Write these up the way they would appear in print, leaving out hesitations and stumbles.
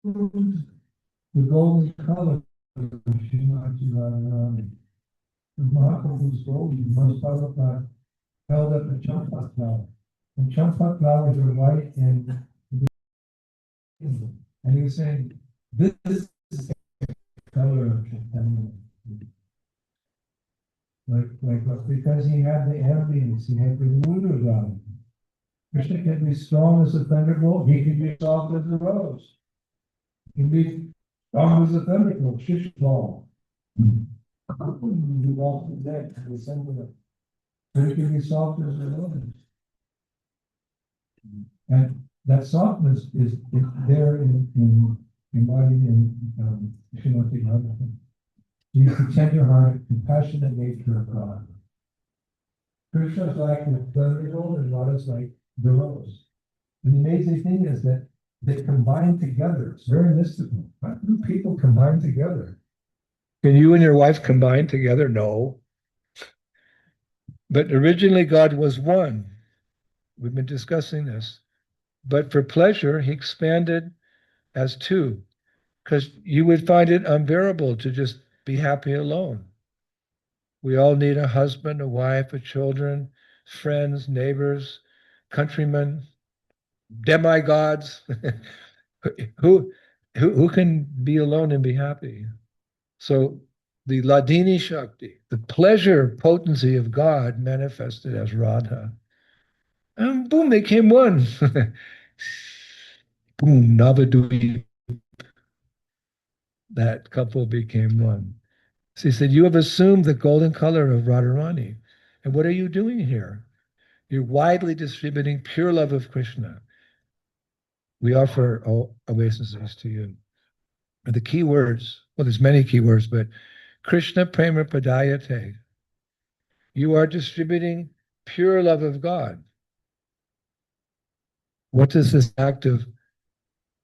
The golden color of Srimati Radharani. The Mahaprabhu's golden, most Prabhupada held up a champa flower. And champa flowers are white and he was saying, this is the color of Chaitanya. Because he had the ambience, he had the mood about him. Krishna can be strong as a thunderbolt, he can be soft as a rose. He can be strong as a thunderbolt, shish ball. He walks the deck, the center. But he can be soft as a rose. And that softness is there embodied in Srimati Bhagavatam. He's the tender-hearted, compassionate nature of God. Krishna is like the thunderbolt and Radha's like the rose. And the amazing thing is that they combine together. It's very mystical. How do people combine together? Can you and your wife combine together? No. But originally God was one. We've been discussing this. But for pleasure, he expanded as two, because you would find it unbearable to just be happy alone. We all need a husband, a wife, a children, friends, neighbors, countrymen, demigods. who can be alone and be happy? So the Ladini Shakti, the pleasure potency of God manifested as Radha. And boom, they came one. Boom, Navadvip. That couple became one. So he said, you have assumed the golden color of Radharani. And what are you doing here? You're widely distributing pure love of Krishna. We offer obeisances to you. And the key words, well, there's many key words, but Krishna Prema Padayate. You are distributing pure love of God. What does this act of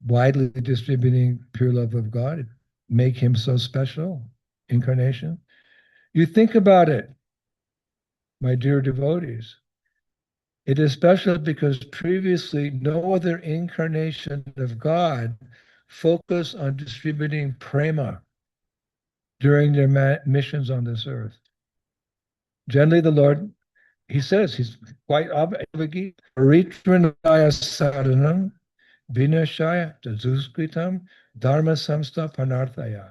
widely distributing pure love of God make him so special? Incarnation? You think about it, my dear devotees. It is special because previously no other incarnation of God focused on distributing prema during their missions on this earth. Generally, the Lord, he says, he's quite avagi, Paritranaya sadhanam, vinashaya tazuskritam, dharma samsta panarthaya.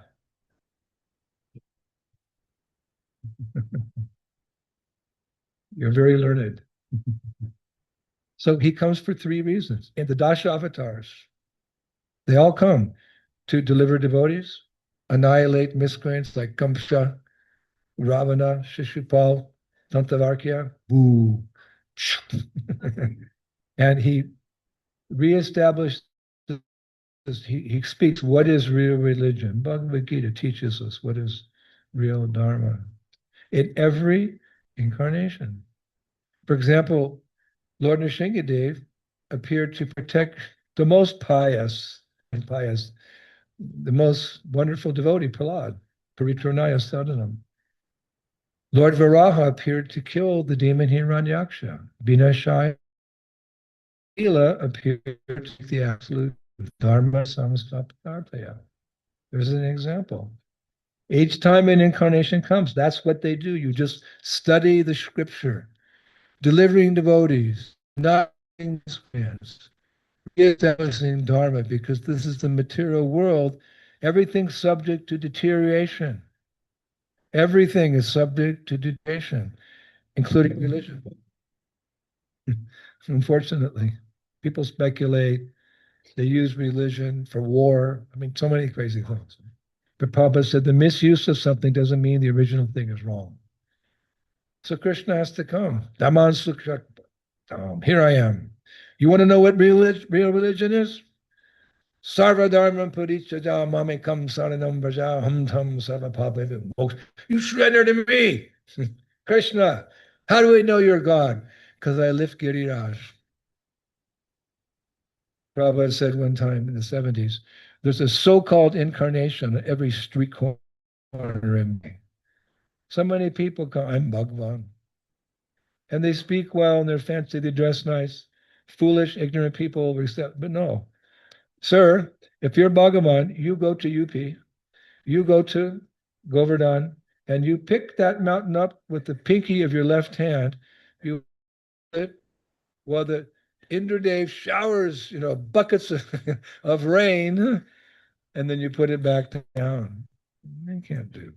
You're very learned. So he comes for three reasons. In the Dasha avatars, they all come to deliver devotees, annihilate miscreants like Kamsa, Ravana, Shishupal, Tantavarkya, boo. And he reestablished this, he speaks what is real religion. Bhagavad Gita teaches us what is real Dharma in every incarnation. For example, Lord Nrsingadev appeared to protect the most pious, the most wonderful devotee, Prahlad, Paritranaya Sadhanam. Lord Varaha appeared to kill the demon Hiranyaksha. Vinashaya Lila appeared to the absolute Dharma Samstaparthaya. There's an example. Each time an incarnation comes, that's what they do. You just study the scripture, delivering devotees, not fans, establishing Dharma, because this is the material world. Everything's subject to deterioration. Everything is subject to deterioration, including religion. Unfortunately, people speculate, they use religion for war. I mean, so many crazy things. But Prabhupada said the misuse of something doesn't mean the original thing is wrong. So Krishna has to come. Daman Sukshak. Here I am. You want to know what real religion is? Sarva dharma purichaya mamekam saranam braja hum tham sarva papa. You surrender to me. Krishna, how do we know you're God? Because I lift Giriraj. Prabhupada said one time in the 70s, there's a so-called incarnation on every street corner in me. So many people come, I'm Bhagwan. And they speak well and they're fancy, they dress nice. Foolish, ignorant people accept, but no. Sir, If you're Bhagavan, you go to UP, you go to Govardhan, and you pick that mountain up with the pinky of your left hand. You it while the Indradev showers, buckets of rain, and then you put it back down. You can't do.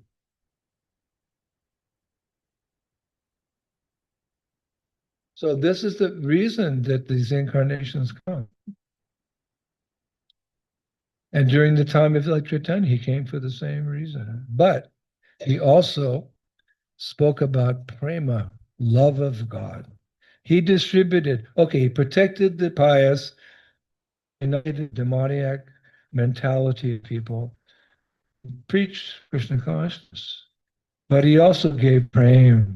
So this is the reason that these incarnations come. And during the time of like Chaitanya, he came for the same reason. But he also spoke about prema, love of God. He distributed, okay, he protected the pious, united demoniac mentality of people, preached Krishna consciousness, but he also gave prema.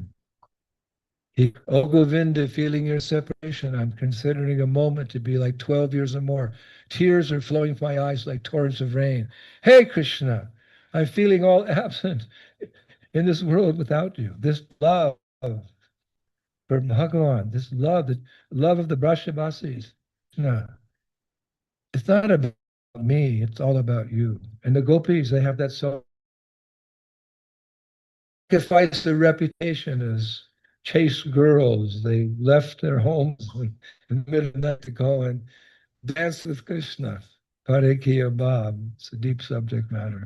Oh, Govinda, feeling your separation, I'm considering a moment to be like 12 years or more. Tears are flowing from my eyes like torrents of rain. Hey, Krishna, I'm feeling all absent in this world without you. This love for Bhagavan, this love, the love of the Brashavasis. No, it's not about me, it's all about you. And the gopis, they have that so sacrifice their reputation as chaste girls. They left their homes in the middle of the night to go and dance with Krishna. Hare Kiya Bab. It's a deep subject matter.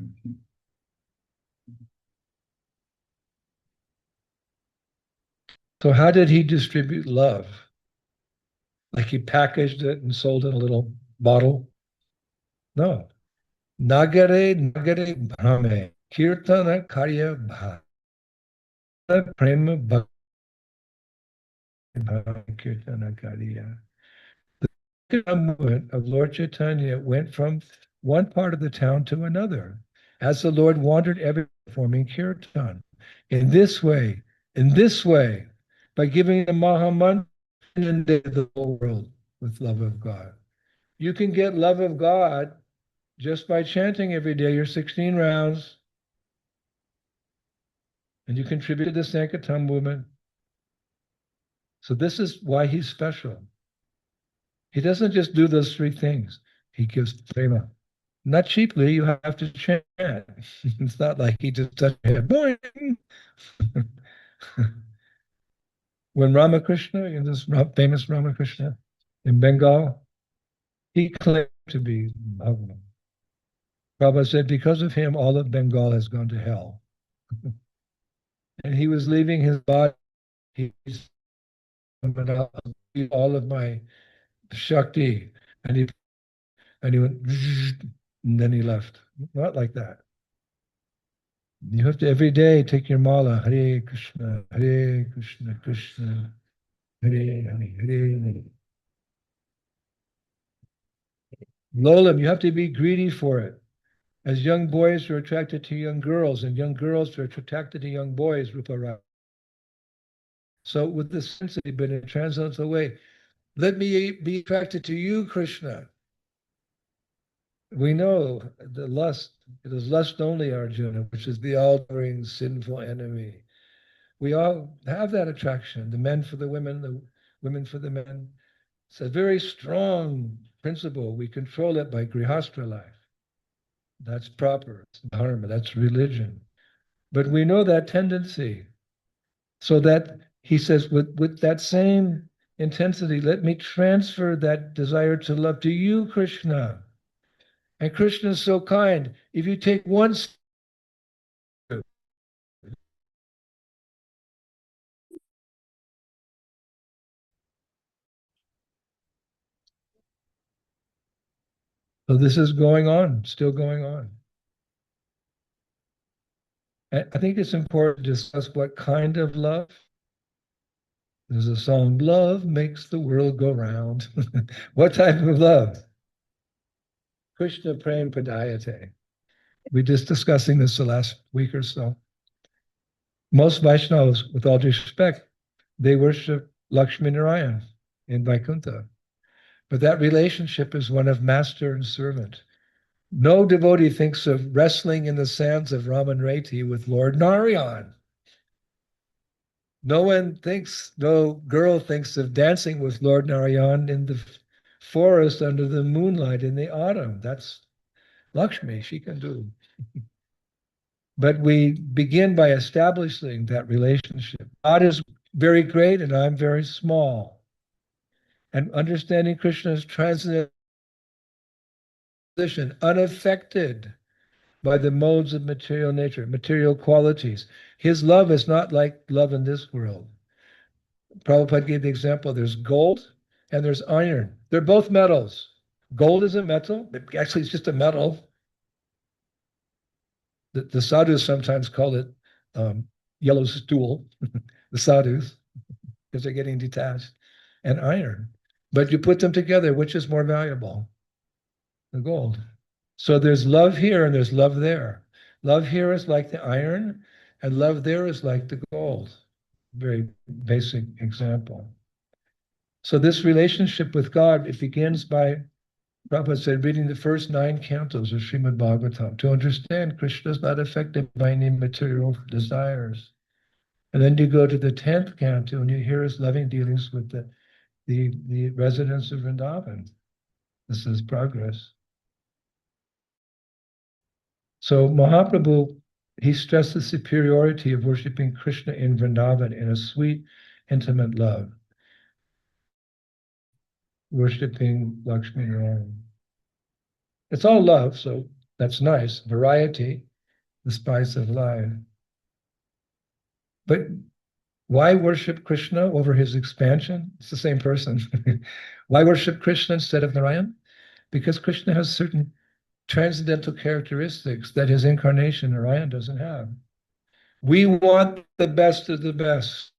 So how did he distribute love? Like he packaged it and sold it in a little bottle? No. Nagare Nagare Brahme. Kirtana Karya Bha. Prema Bhakti Kirtana Karya. The movement of Lord Chaitanya went from one part of the town to another as the Lord wandered everywhere performing kirtan. In this way, in this way, by giving the Mahamantra, inundated the whole world with love of God. You can get love of God just by chanting every day your 16 rounds, and you contribute to the Sankirtan movement. So this is why he's special. He doesn't just do those three things. He gives prema. Not cheaply, you have to chant. It's not like he just touched your head. Boing! When Ramakrishna, this famous Ramakrishna in Bengal, he claimed to be Bhagavan. Prabhupada said, because of him, all of Bengal has gone to hell. And he was leaving his body. He's all of my Shakti. And he went, and then he left. Not like that. You have to every day take your mala, Hare Krishna, Krishna, Hare Hare, Hare. Lolam, you have to be greedy for it. As young boys are attracted to young girls, and young girls are attracted to young boys, Rupa. So with this sensitivity, but it translates away. Let me be attracted to you, Krishna. We know the lust, it is lust only, Arjuna, which is the altering sinful enemy. We all have that attraction, the men for the women, the women for the men. It's a very strong principle. We control it by grihastra life. That's proper. It's dharma. That's religion. But we know that tendency. So that he says, with that same intensity, let me transfer that desire to love to you, Krishna. And Krishna is so kind. If you take one step, so this is going on, still going on. And I think it's important to discuss what kind of love. There's a song, Love Makes the World Go Round. What type of love? Krishna Prem Padayate. We're just discussing this the last week or so. Most Vaishnavas, with all due respect, they worship Lakshmi Narayan in Vaikuntha. But that relationship is one of master and servant. No devotee thinks of wrestling in the sands of Ramanreti with Lord Narayan. No girl thinks of dancing with Lord Narayan in the forest under the moonlight in the autumn. That's Lakshmi, she can do. But we begin by establishing that relationship. God is very great and I'm very small. And understanding Krishna's transcendent position, unaffected by the modes of material nature, material qualities. His love is not like love in this world. Prabhupada gave the example there's gold and there's iron. They're both metals. Gold is a metal. Actually, it's just a metal. The sadhus sometimes call it yellow stool, the sadhus, because they're getting detached, and iron. But you put them together, which is more valuable? The gold. So there's love here and there's love there. Love here is like the iron, and love there is like the gold. Very basic example. So this relationship with God, it begins by, Prabhupada said, reading the first 9 cantos of Srimad Bhagavatam to understand Krishna is not affected by any material desires. And then you go to the 10th canto and you hear his loving dealings with the residents of Vrindavan. This is progress. So Mahaprabhu, he stressed the superiority of worshiping Krishna in Vrindavan in a sweet, intimate love, worshiping Lakshmi Narayan. It's all love, so that's nice. Variety, the spice of life. But why worship Krishna over his expansion? It's the same person. Why worship Krishna instead of Narayan? Because Krishna has certain transcendental characteristics that his incarnation, Narayan, doesn't have. We want the best of the best.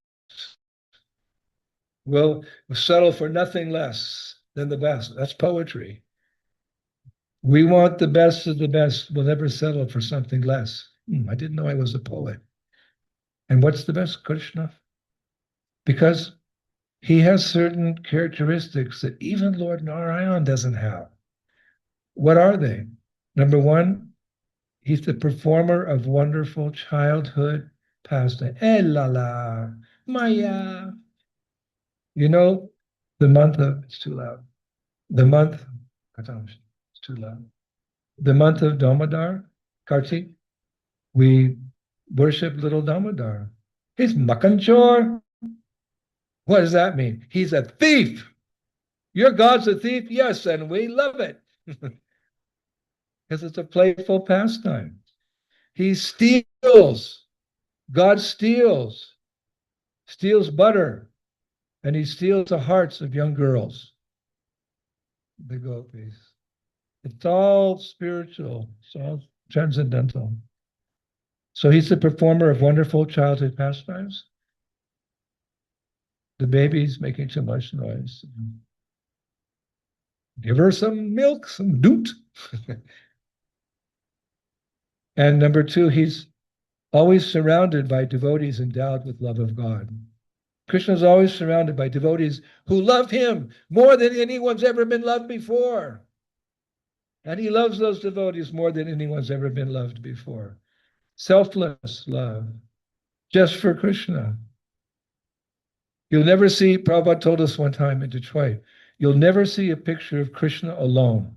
We'll settle for nothing less than the best. That's poetry. We want the best of the best. We'll never settle for something less. I didn't know I was a poet. And what's the best? Krishna. Because he has certain characteristics that even Lord Narayan doesn't have. What are they? Number one, he's the performer of wonderful childhood pastime. Eh la la, Maya. You know, the month of, it's too loud. The month, it's too loud. The month of Damodar, Kartik, we worship little Damodar. He's Makanchor. What does that mean? He's a thief. Your God's a thief? Yes, and we love it. Because it's a playful pastime. He steals. God steals butter, and he steals the hearts of young girls, the gopis. It's all spiritual, it's all transcendental. So he's the performer of wonderful childhood pastimes. The baby's making too much noise. Give her some milk, some doot. And number two, he's always surrounded by devotees endowed with love of God. Krishna is always surrounded by devotees who love him more than anyone's ever been loved before. And he loves those devotees more than anyone's ever been loved before. Selfless love, just for Krishna. You'll never see, Prabhupada told us one time in Detroit, you'll never see a picture of Krishna alone.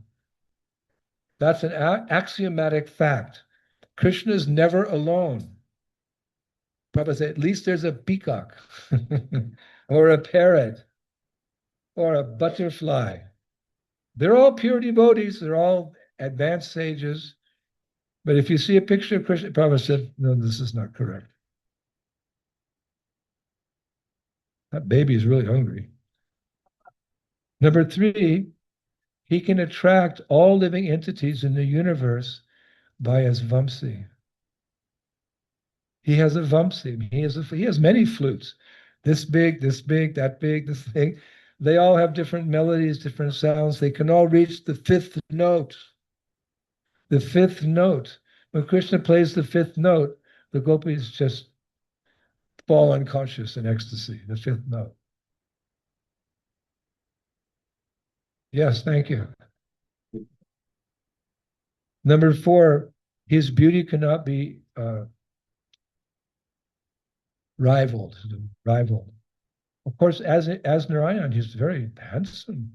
That's an axiomatic fact. Krishna is never alone. Prabhupada said, at least there's a peacock or a parrot or a butterfly. They're all pure devotees. They're all advanced sages. But if you see a picture of Krishna, Prabhupada said, no, this is not correct. That baby is really hungry. Number three, he can attract all living entities in the universe by his vamsi. He has a vamsi. He has many flutes. This big, that big, this thing. They all have different melodies, different sounds. They can all reach the fifth note. The fifth note. When Krishna plays the fifth note, the gopis just fall unconscious in ecstasy. The fifth note. Yes, thank you. Number four, his beauty cannot be rivaled. Rivaled. Of course, as Narayan, he's very handsome.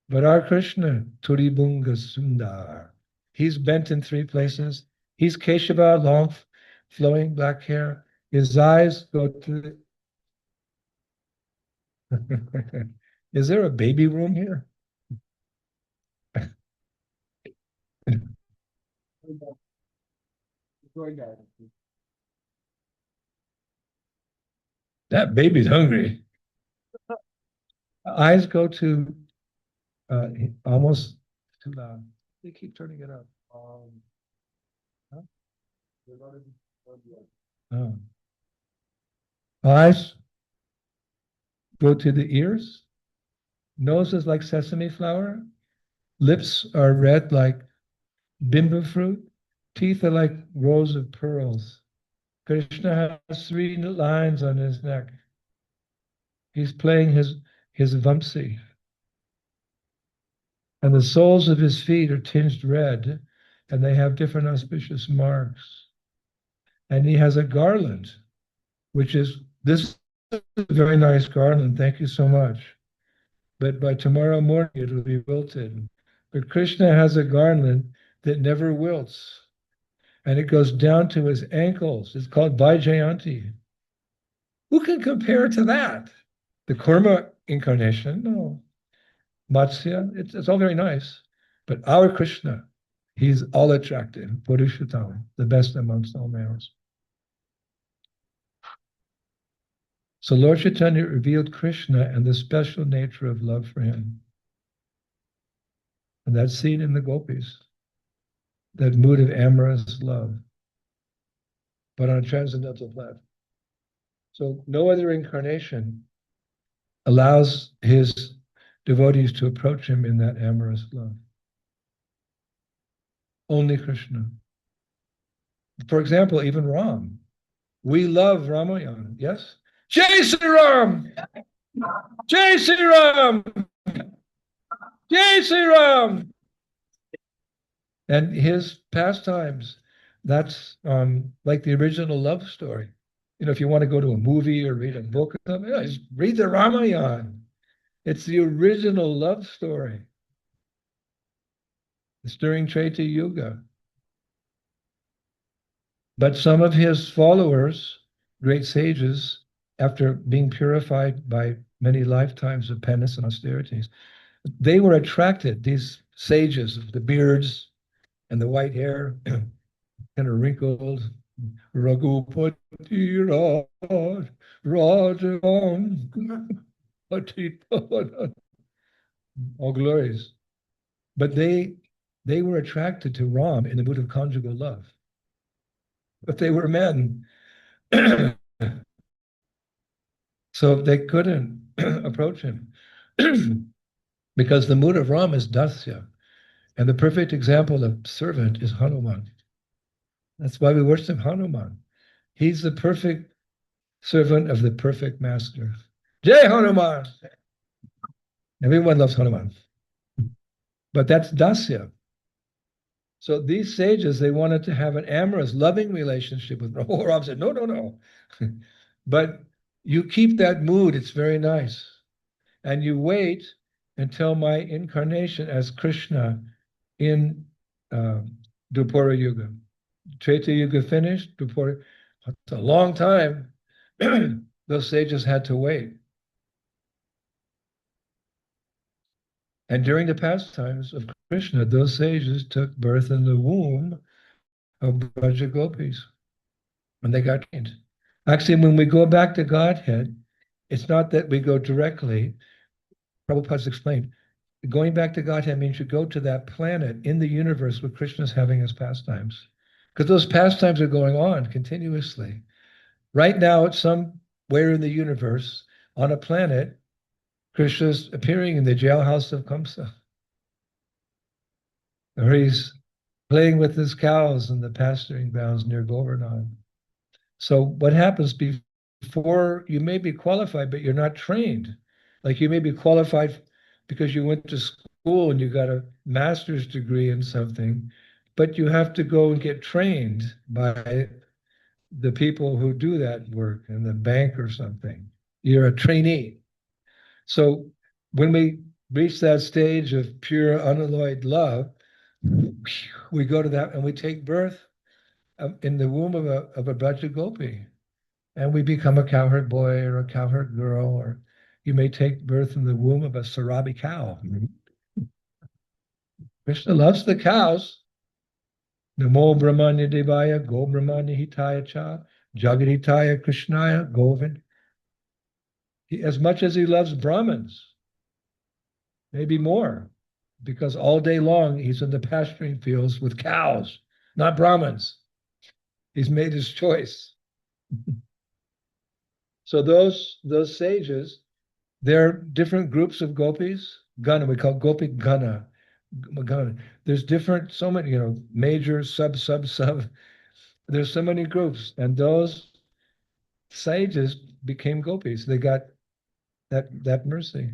But our Krishna, Turibunga Sundar, He's bent in three places. He's Keshava, long, flowing black hair. His eyes go to. Is there a baby room here? That baby's hungry. Eyes go to uh, almost too loud. They keep turning it up. Huh? Oh. Eyes go to the ears. Nose is like sesame flour. Lips are red like bimba fruit. Teeth are like rows of pearls. Krishna has three lines on his neck. He's playing his Vamsi. And the soles of his feet are tinged red, and they have different auspicious marks. And he has a garland, which is this is a very nice garland. Thank you so much. But by tomorrow morning, it will be wilted. But Krishna has a garland that never wilts, and it goes down to his ankles. It's called Vaijayanti. Who can compare to that? The Kurma incarnation? No. Matsya, it's all very nice. But our Krishna, he's all attractive, Purushottama, the best amongst all males. So Lord Chaitanya revealed Krishna and the special nature of love for him. And that's seen in the gopis, that mood of amorous love, but on a transcendental platform. So no other incarnation allows his devotees to approach him in that amorous love. Only Krishna. For example, even Ram. We love Ramayana, yes? Jai Sri Ram! Jai Sri Ram! Jai Sri Ram! And his pastimes, that's like the original love story. You know, if you want to go to a movie or read a book or something, just read the Ramayana. It's the original love story. It's during Treta Yuga. But some of his followers, great sages, after being purified by many lifetimes of penance and austerities, they were attracted, these sages of the beards and the white hair, kind of wrinkled, Raghupati Raj, Rajaram, all glories. But they were attracted to Ram in the mood of conjugal love. But they were men. So they couldn't approach him because the mood of Ram is dasya. And the perfect example of servant is Hanuman. That's why we worship Hanuman. He's the perfect servant of the perfect master. Jai Hanuman! Everyone loves Hanuman. But that's dasya. So these sages, they wanted to have an amorous, loving relationship with Ram. Oh, Ram said, no, no, no. But you keep that mood, it's very nice. And you wait until my incarnation as Krishna in Dwapara Yuga. Treta Yuga finished, Dwapara, it's a long time. Those sages had to wait. And during the pastimes of Krishna, those sages took birth in the womb of Braja Gopis. And they got trained. Actually, when we go back to Godhead, it's not that we go directly. Prabhupada's explained. Going back to Godhead means you go to that planet in the universe where Krishna's having his pastimes. Because those pastimes are going on continuously. Right now, it's somewhere in the universe, on a planet, Krishna's appearing in the jailhouse of Kamsa. Or he's playing with his cows in the pasturing grounds near Govardhan. So what happens before you may be qualified, but you're not trained. Like you may be qualified because you went to school and you got a master's degree in something, but you have to go and get trained by the people who do that work in the bank or something. You're a trainee. So when we reach that stage of pure unalloyed love, We go to that and we take birth in the womb of a Braja Gopi, and we become a cowherd boy or a cowherd girl, or you may take birth in the womb of a Sarabi cow. Krishna loves the cows. Namo Brahmanya Devaya, Go Brahmanya Hitaya Cha, Jagadhitaya Krishnaya, Govind. As much as he loves Brahmins, maybe more, because all day long he's in the pasturing fields with cows, not Brahmins. He's made his choice. So those sages, they're different groups of gopis. Gana, we call gopi gana. Gana. There's different, so many, major, sub. There's so many groups, and those sages became gopis. They got that mercy.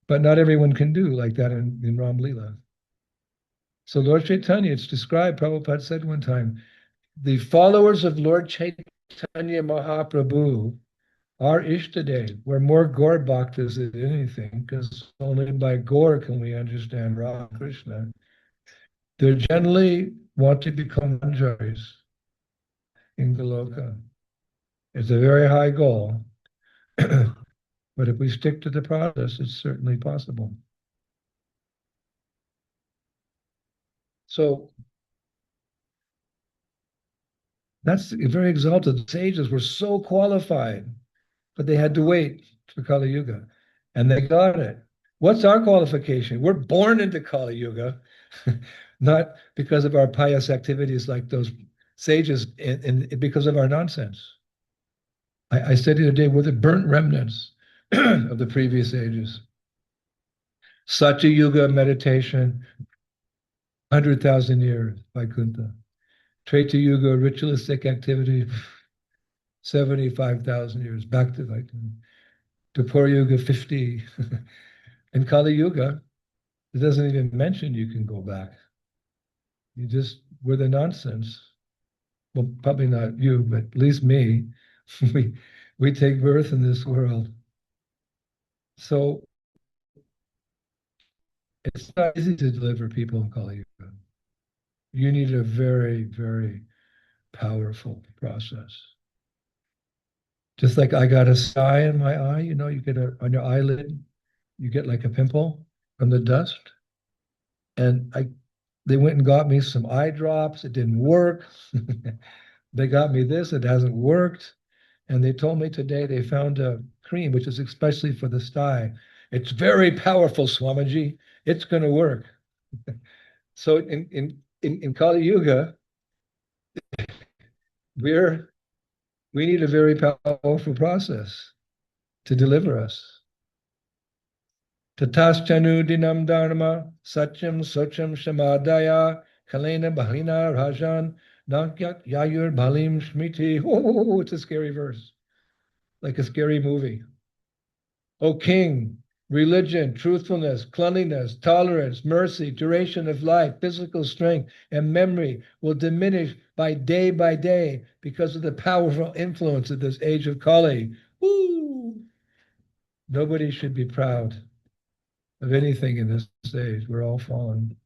But not everyone can do like that in Ram Lila. So Lord Chaitanya, it's described, Prabhupada said one time, the followers of Lord Chaitanya Mahaprabhu are Ishtadev. We're more Gaur Bhaktas than anything, because only by Gaur can we understand Radha Krishna. They generally want to become manjaris in Goloka. It's a very high goal. But if we stick to the process, it's certainly possible. So that's very exalted. The sages were so qualified, but they had to wait for Kali Yuga, and they got it. What's our qualification? We're born into Kali Yuga, not because of our pious activities like those sages, and because of our nonsense. I said the other day, we're the burnt remnants of the previous ages. Satya Yuga meditation, 100,000 years by Kunta. Treta Yuga ritualistic activity, 75,000 years, back to like Dwapara Yuga, 50. In Kali Yuga, it doesn't even mention you can go back. You just, we're the nonsense. Well, probably not you, but at least me. we, we take birth in this world. So it's not easy to deliver people in Kali Yuga. You need a very, very powerful process. Just like I got a sty in my eye, you get on your eyelid, you get like a pimple from the dust. And they went and got me some eye drops. It didn't work. They got me this, it hasn't worked. And they told me today they found a cream, which is especially for the sty. It's very powerful, Swamiji. It's going to work. So in Kali Yuga, we need a very powerful process to deliver us. Tataschanu dinam dharma satyam socham shamadaya kalena bahlina rajan nankyat yayur balim shmiti. Oh, it's a scary verse, like a scary movie. O king, religion, truthfulness, cleanliness, tolerance, mercy, duration of life, physical strength, and memory will diminish by day because of the powerful influence of this age of Kali. Woo! Nobody should be proud of anything in this age. We're all fallen.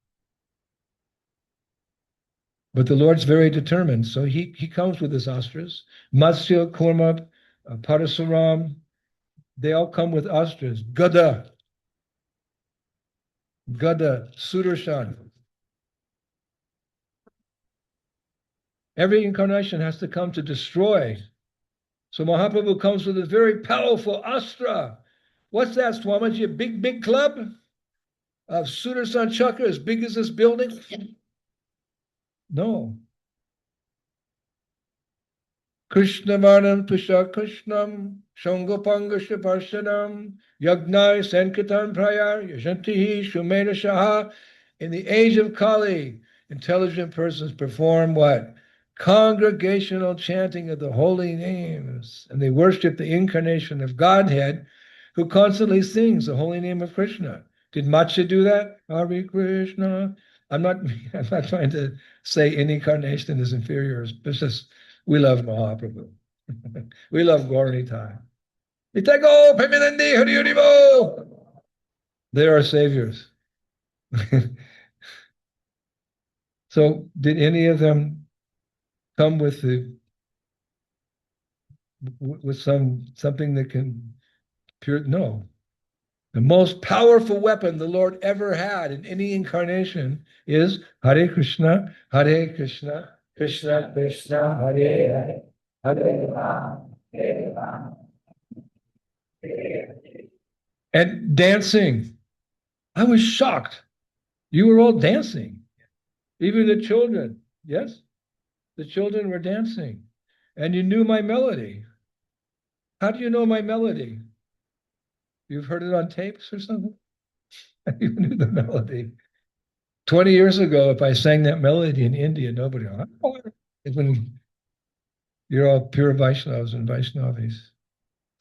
But the Lord's very determined. So he comes with his astras. Matsya, Kurma, Parasuram, they all come with astras. Gada, Sudarshan. Every incarnation has to come to destroy. So Mahaprabhu comes with a very powerful astra. What's that, Swamiji? A big club of Sudarshan Chakra as big as this building? No. Krishnavarnam Tusha Krishnam Shangopanga Shaparshanam Yagnai Sankitan Prayar Yashantihi Shumena Shaha. In the age of Kali, intelligent persons perform what? Congregational chanting of the holy names. And they worship the incarnation of Godhead who constantly sings the holy name of Krishna. Did Matsya do that? Hare Krishna. I'm not trying to say any incarnation is inferior. It's just we love Mahaprabhu. We love Gauranitai. Itego, Peminandi, Hari Haribo. They're our saviors. So did any of them come with the with something that can pure? No. The most powerful weapon the Lord ever had in any incarnation is Hare Krishna, Hare Krishna, Krishna Krishna, Hare Hare, Hare Rama, Hare Rama. And dancing. I was shocked. You were all dancing. Even the children. Yes, the children were dancing. And you knew my melody. How do you know my melody? You've heard it on tapes or something? You knew the melody. 20 years ago, if I sang that melody in India, nobody would. Oh, when you're all pure Vaishnavas and Vaishnavis.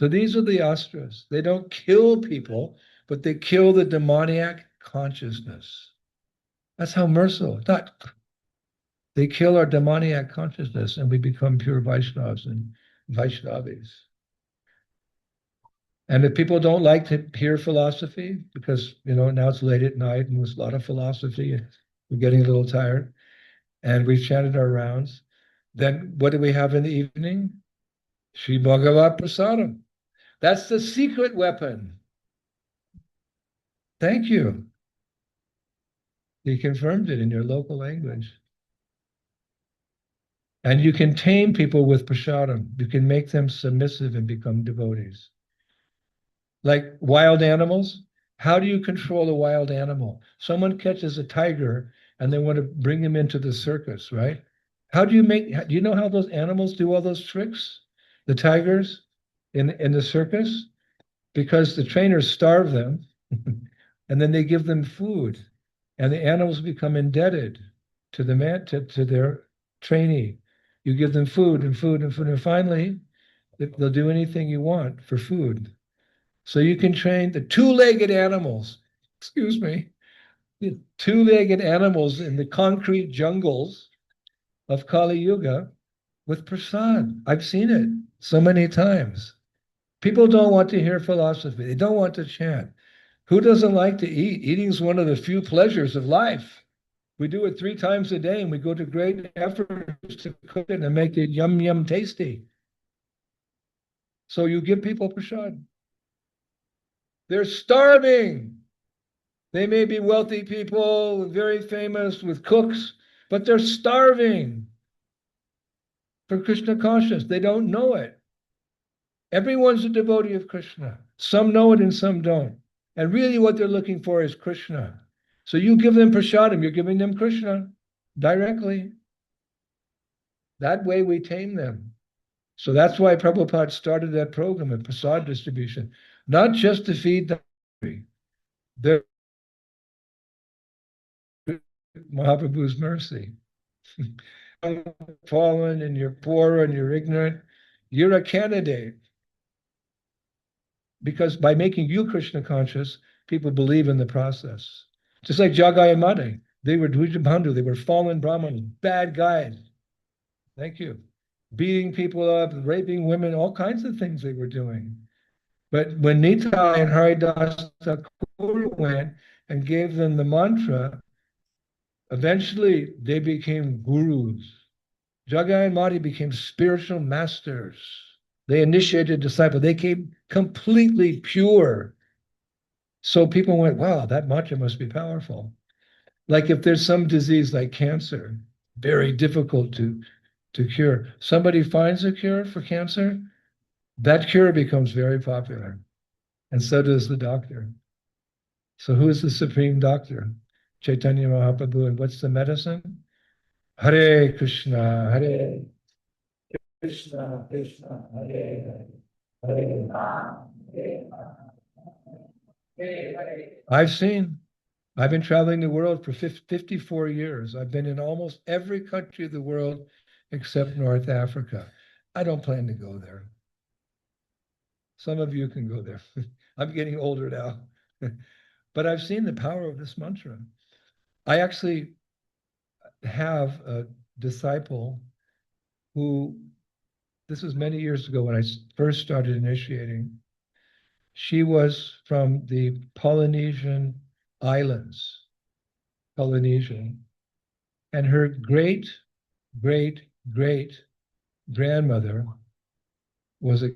So these are the astras. They don't kill people, but they kill the demoniac consciousness. That's how merciful. Not they kill our demoniac consciousness, and we become pure Vaishnavas and Vaishnavis. And if people don't like to hear philosophy, because now it's late at night and there's a lot of philosophy, and we're getting a little tired, and we've chanted our rounds, then what do we have in the evening? Sri Bhagavat Prasadam. That's the secret weapon. Thank you. You confirmed it in your local language. And you can tame people with prasadam. You can make them submissive and become devotees. Like wild animals, how do you control a wild animal? Someone catches a tiger and they want to bring him into the circus, right? Do you know how those animals do all those tricks? The tigers in the circus? Because the trainers starve them and then they give them food and the animals become indebted to the man to their trainee. You give them food and food and food, and finally they'll do anything you want for food. So you can train the two-legged animals, excuse me, the two-legged animals in the concrete jungles of Kali Yuga with prasad. I've seen it so many times. People don't want to hear philosophy. They don't want to chant. Who doesn't like to eat? Eating is one of the few pleasures of life. We do it 3 times a day and we go to great efforts to cook it and make it yum, yum tasty. So you give people prasad. They're starving. They may be wealthy people, very famous with cooks, but they're starving for Krishna consciousness. They don't know it. Everyone's a devotee of Krishna. Some know it and some don't. And really what they're looking for is Krishna. So you give them prasadam, you're giving them Krishna directly. That way we tame them. So that's why Prabhupada started that program of prasad distribution, not just to feed the hungry. They're Mahaprabhu's mercy. Fallen and you're poor and you're ignorant, you're a candidate. Because by making you Krishna conscious, people believe in the process. Just like Jagai and Madai, they were Dvijabandhu, they were fallen Brahmins, bad guys. Thank you. Beating people up, raping women, all kinds of things they were doing. But when Nitai and Haridas Thakur went and gave them the mantra, eventually they became gurus. Jagai and Madai became spiritual masters. They initiated disciples. They came completely pure. So people went, wow, that mantra must be powerful. Like if there's some disease like cancer, very difficult to cure. Somebody finds a cure for cancer, that cure becomes very popular. And so does the doctor. So who is the supreme doctor? Chaitanya Mahaprabhu. And what's the medicine? Hare Krishna, Hare Krishna, Krishna, Hare Hare, Hare Rama, Hare Rama. I've been traveling the world for 54 years. I've been in almost every country of the world except North Africa. I don't plan to go there. Some of you can go there. I'm getting older now. But I've seen the power of this mantra. I actually have a disciple who, this was many years ago when I first started initiating. She was from the Polynesian islands, Polynesia. And her great, great, great grandmother was a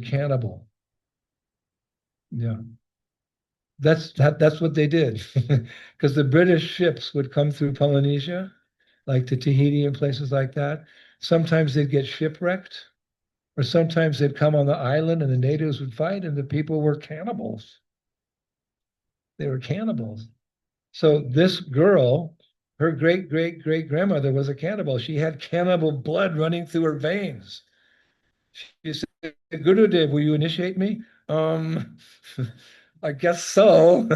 cannibal. Yeah. That's what they did. Because the British ships would come through Polynesia, like to Tahiti and places like that. Sometimes they'd get shipwrecked, or sometimes they'd come on the island and the natives would fight, and the people were cannibals. They were cannibals. So this girl, her great great great grandmother was a cannibal. She had cannibal blood running through her veins. She said, Gurudev, will you initiate me? Um, I guess so.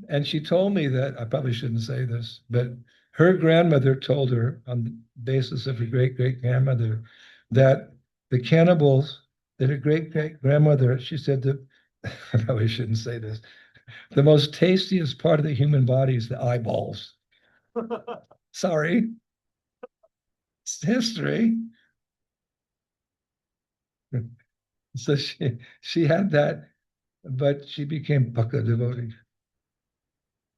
And she told me that I probably shouldn't say this, but her grandmother told her on the basis of her great great grandmother that the cannibals, that her great great grandmother, she said that I probably shouldn't say this, the most tastiest part of the human body is the eyeballs. Sorry, it's history. So she had that, but she became Bhakta devotee.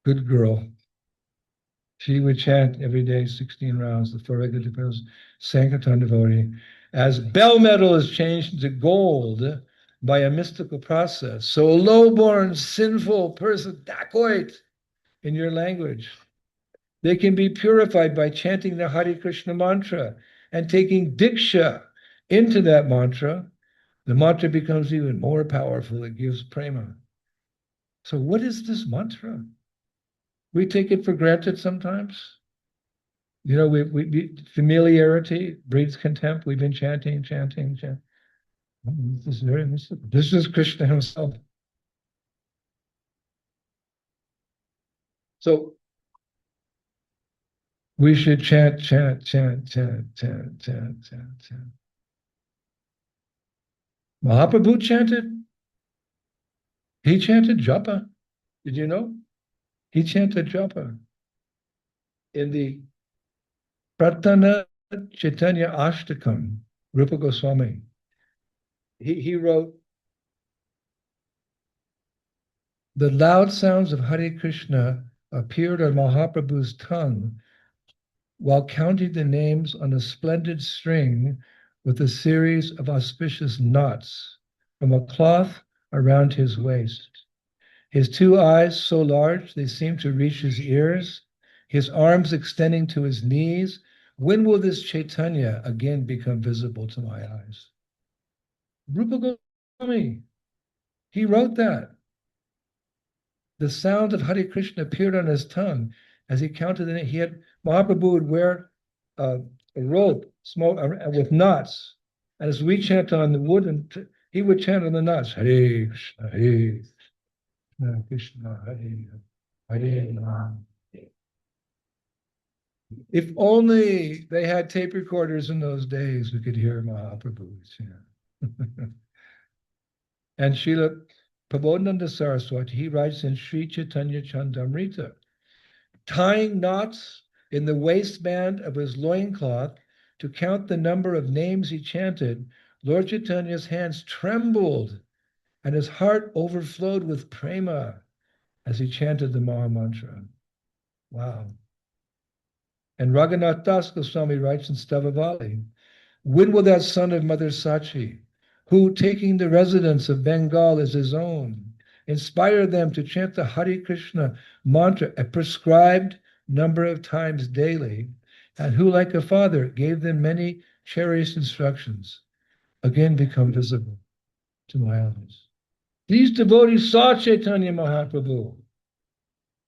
Good girl. She would chant every day 16 rounds, the four regular devotees, Sankirtan devotee. As bell metal is changed into gold by a mystical process, so a low-born, sinful person, dacoit, in your language, they can be purified by chanting the Hare Krishna mantra and taking diksha into that mantra. The mantra becomes even more powerful. It gives prema. So, what is this mantra? We take it for granted sometimes. You know, familiarity breeds contempt. We've been chanting, chanting, chanting. This is very mystical. This is Krishna himself. So we should chant, chant, chant, chant, chant, chant, chant, chant. Mahaprabhu chanted. He chanted japa. Did you know? He chanted japa in the Pratana Chaitanya Ashtakam, Rupa Goswami. He wrote, the loud sounds of Hare Krishna appeared on Mahaprabhu's tongue while counting the names on a splendid string with a series of auspicious knots from a cloth around his waist. His two eyes so large they seemed to reach his ears, his arms extending to his knees. When will this Chaitanya again become visible to my eyes? Rupa Goswami, he wrote that. The sound of Hare Krishna appeared on his tongue as he counted it. He had Mahaprabhu would wear a rope with knots, and as we chant on the wood, and he would chant on the knots. Hare Krishna, Hare Krishna, Hare Hare Rama. If only they had tape recorders in those days, we could hear Mahaprabhu chant. And Srila Prabodhananda Saraswati, he writes in Sri Chaitanya Chandamrita, tying knots in the waistband of his loincloth to count the number of names he chanted, Lord Chaitanya's hands trembled and his heart overflowed with prema as he chanted the Maha Mantra. Wow. And Raghunath Das Goswami writes in Stavavali, when will that son of Mother Sachi, who, taking the residence of Bengal as his own, inspire them to chant the Hare Krishna mantra a prescribed number of times daily, and who, like a father, gave them many cherished instructions, again become visible to my eyes. These devotees saw Chaitanya Mahaprabhu.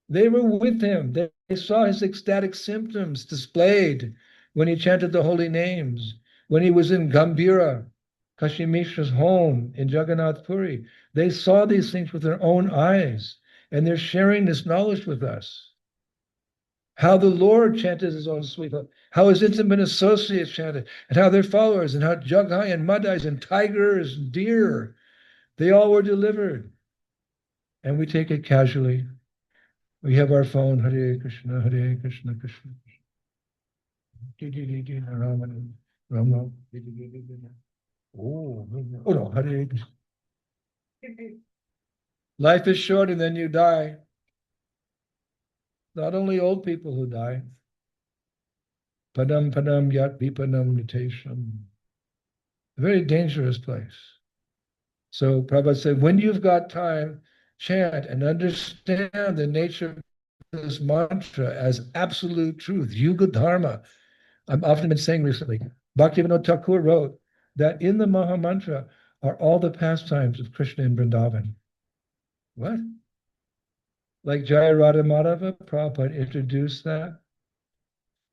They were with him. They saw his ecstatic symptoms displayed when he chanted the holy names, when he was in Gambhira, Kashi Mishra's home in Jagannath Puri. They saw these things with their own eyes, and they're sharing this knowledge with us. How the Lord chanted his own sweetheart, how his intimate associates chanted, and how their followers, and how Jaghai and Madais and tigers and deer, they all were delivered. And we take it casually. We have our phone, Hare Krishna, Hare Krishna, Krishna. Rama. Oh, no, Hare Krishna. Life is short and then you die. not only old people who die. Padam padam yat vipanam mutation. A very dangerous place. So Prabhupada said, when you've got time, chant and understand the nature of this mantra as absolute truth, Yuga Dharma. I've often been saying recently, Bhaktivinoda Thakur wrote that in the Maha Mantra are all the pastimes of Krishna in Vrindavan. What? Like Jaya Radha Madhava, Prabhupada introduced that.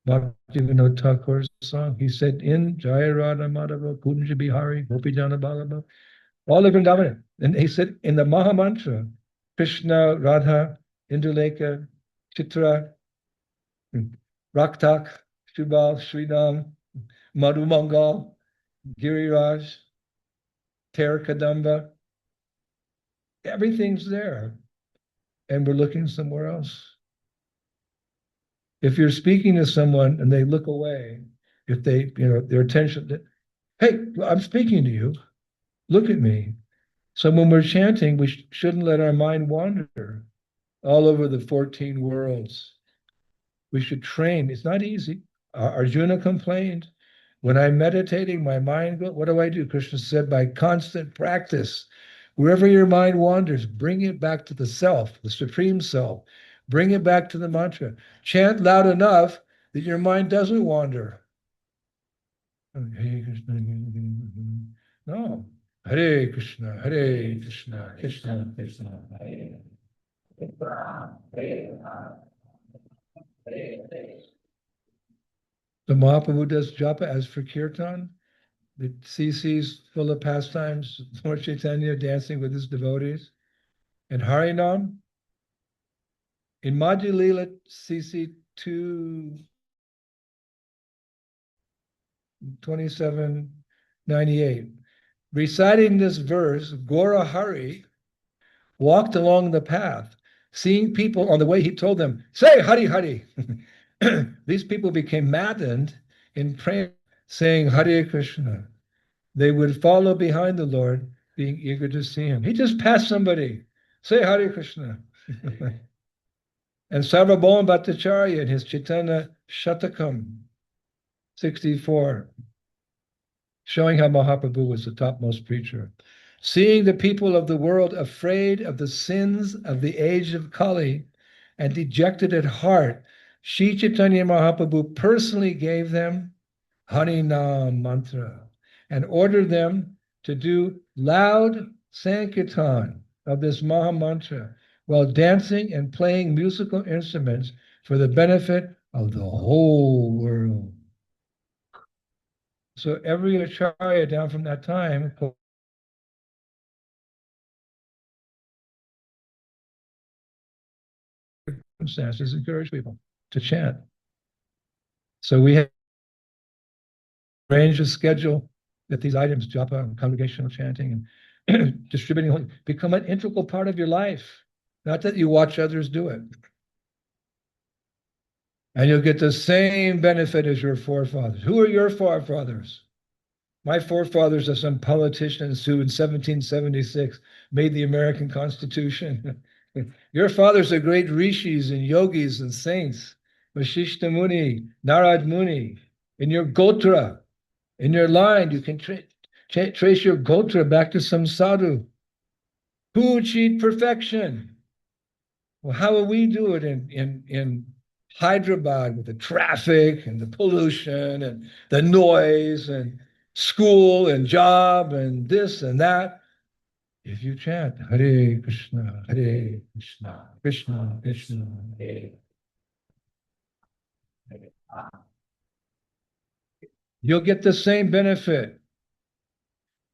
Bhaktivinoda Thakur's song. He said, in Jaya Radha Madhava, Kunja Bihari, Gopijana Ballabha, all of Vrindavan. And he said, in the Maha Mantra, Krishna, Radha, Indulekha, Chitra, Raktak, Shubal, Sridham, Madhumangal, Giriraj, Terakadamba, everything's there. And we're looking somewhere else. If you're speaking to someone and they look away, if they, their attention, hey, I'm speaking to you, look at me. So when we're chanting, we shouldn't let our mind wander all over the 14 worlds. We should train. It's not easy. Arjuna complained, when I'm meditating, my mind goes, what do I do? Krishna said, by constant practice, wherever your mind wanders, bring it back to the self, the supreme self. Bring it back to the mantra. Chant loud enough that your mind doesn't wander. Hare Krishna. No. Hare Krishna, Hare Krishna, Krishna Krishna, Hare the Mahaprabhu does japa. As for kirtan, the CC's full of pastimes, Lord Chaitanya dancing with his devotees. And Harinam, in Madhya Lila CC 22798, reciting this verse, Gora Hari walked along the path. Seeing people on the way, he told them, say Hari Hari. These people became maddened in prayer, saying Hare Krishna. They would follow behind the Lord, being eager to see him. He just passed somebody. Say Hare Krishna. And Sarvabhauma Bhattacharya in his Chaitanya Shatakam 64, showing how Mahaprabhu was the topmost preacher. Seeing the people of the world afraid of the sins of the age of Kali and dejected at heart, Sri Chaitanya Mahaprabhu personally gave them Harinam mantra and ordered them to do loud sankirtan of this Maha mantra while dancing and playing musical instruments for the benefit of the whole world. So every acharya down from that time circumstances encourage people to chant. So we have arranged a schedule that these items, japa and congregational chanting and distributing, become an integral part of your life. Not that you watch others do it. And you'll get the same benefit as your forefathers. Who are your forefathers? My forefathers are some politicians who in 1776 made the American Constitution. Your fathers are great rishis and yogis and saints. Vashishta Muni, Narad Muni. In your gotra, in your line, you can trace your gotra back to some sadhu who achieved perfection. Well, how will we do it in Hyderabad with the traffic and the pollution and the noise and school and job and this and that? If you chant Hare Krishna, Hare Krishna, Krishna Krishna, Hare, you'll get the same benefit.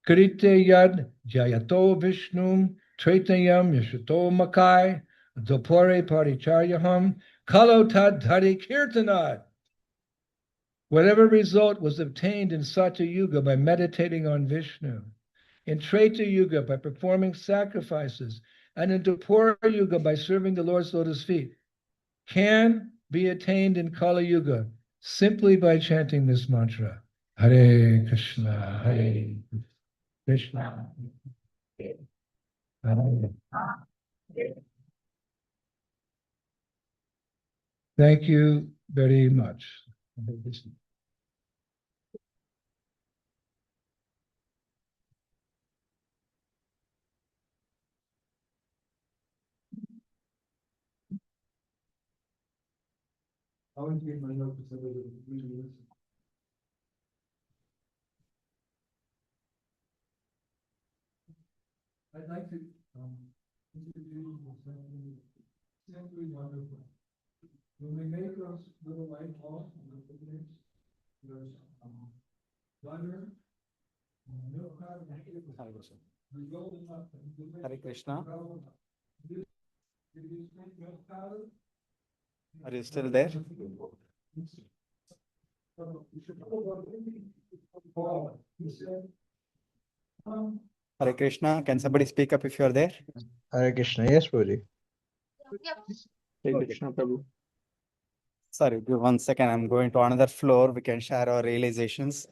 Krite yad jayato vishnum tretayam yashato makai dopore paricharyaham kalo tad dhari kirtanat. Whatever result was obtained in Satya Yuga by meditating on Vishnu, in Treta Yuga by performing sacrifices, and in Dwapara Yuga by serving the Lord's lotus feet, can be attained in Kali Yuga simply by chanting this mantra. Hare Krishna, Hare Krishna. Hare. Thank you very much. I want to get my notes. I'd like to introduce something simply wonderful. When we make those little light balls in the picnics, there's butter, milk powder, we roll them up. Hare Krishna. Milk powder. Are you still there? Hare Krishna. Can somebody speak up if you are there? Hare Krishna, yes, Prabhuji. Hare Krishna, Prabhu. Sorry, give 1 second. I'm going to another floor. We can share our realizations.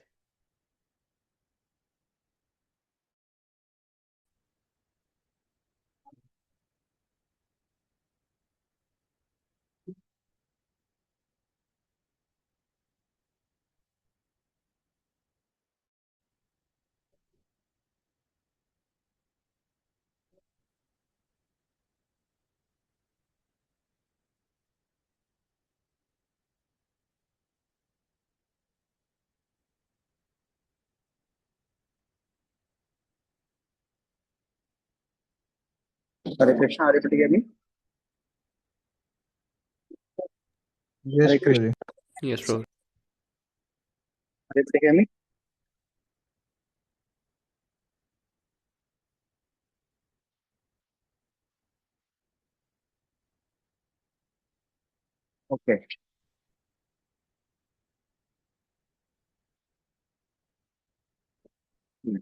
Hare Krishna. Are you able to hear me? Yes, Hare Krishna. Prabhuji. Yes, Prabhu. Are you able to hear me? Okay. Hmm.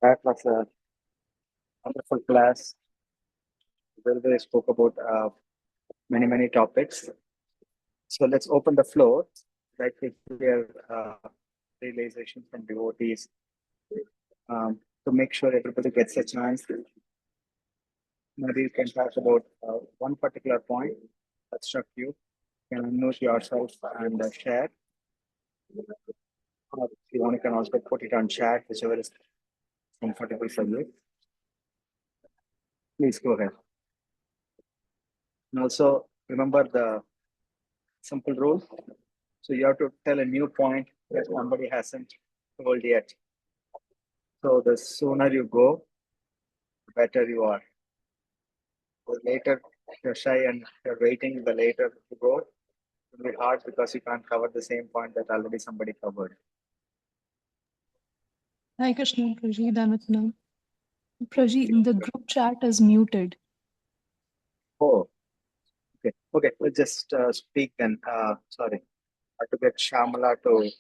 That was a wonderful class where they spoke about many topics. So let's open the floor. Like to hear realizations from devotees to make sure everybody gets a chance. Maybe you can talk about one particular point that struck you. You can unmute yourself and share. Or if you want, you can also put it on chat, whichever is comfortable for you. Please go ahead. And also remember the simple rule. So you have to tell a new point that somebody hasn't told yet. So the sooner you go, the better you are. The later you're shy and you're waiting, the later you go, it will be hard because you can't cover the same point that already somebody covered. Hi Krishna, Praji, Dhanvatana. Praji, the group chat is muted. Oh, okay. Okay, we'll just speak then. Sorry, I have to get Shamala to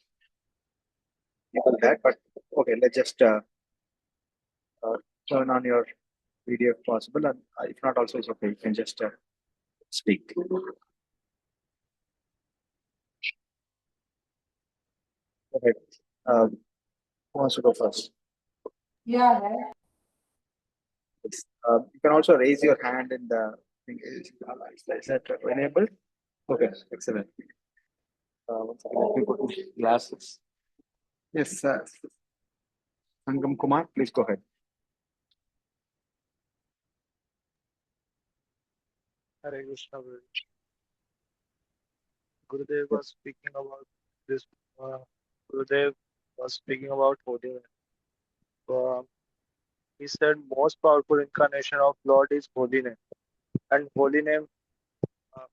do that, but okay, let's just uh, turn on your video if possible, and if not, also it's okay. You can just speak. Go ahead. Who wants to go first? Yeah. You can also raise your hand in the thing. Is that enabled? Okay, excellent. Once again, let me put my glasses. Yes, Sangam Kumar, please go ahead. Hare Krishna. Gurudev was speaking about this. Gurudev was speaking about holiness. He said most powerful incarnation of Lord is holiness, and holiness uh,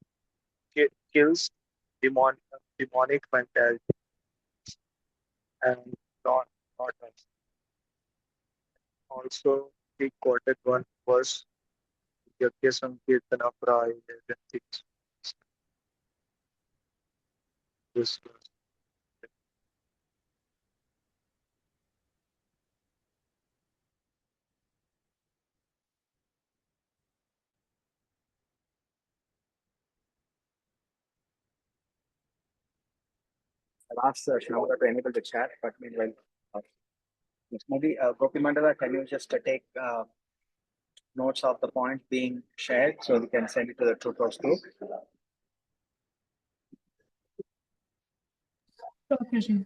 kills demonic mentality and not not us. Also, he quoted one verse, Yajna Sankirtana Praya things. This verse. I'll ask Shamala to enable the chat, but meanwhile, Yes, maybe Gopi Mandala, can you just take notes of the point being shared so we can send it to the tutors group? Prabhuji.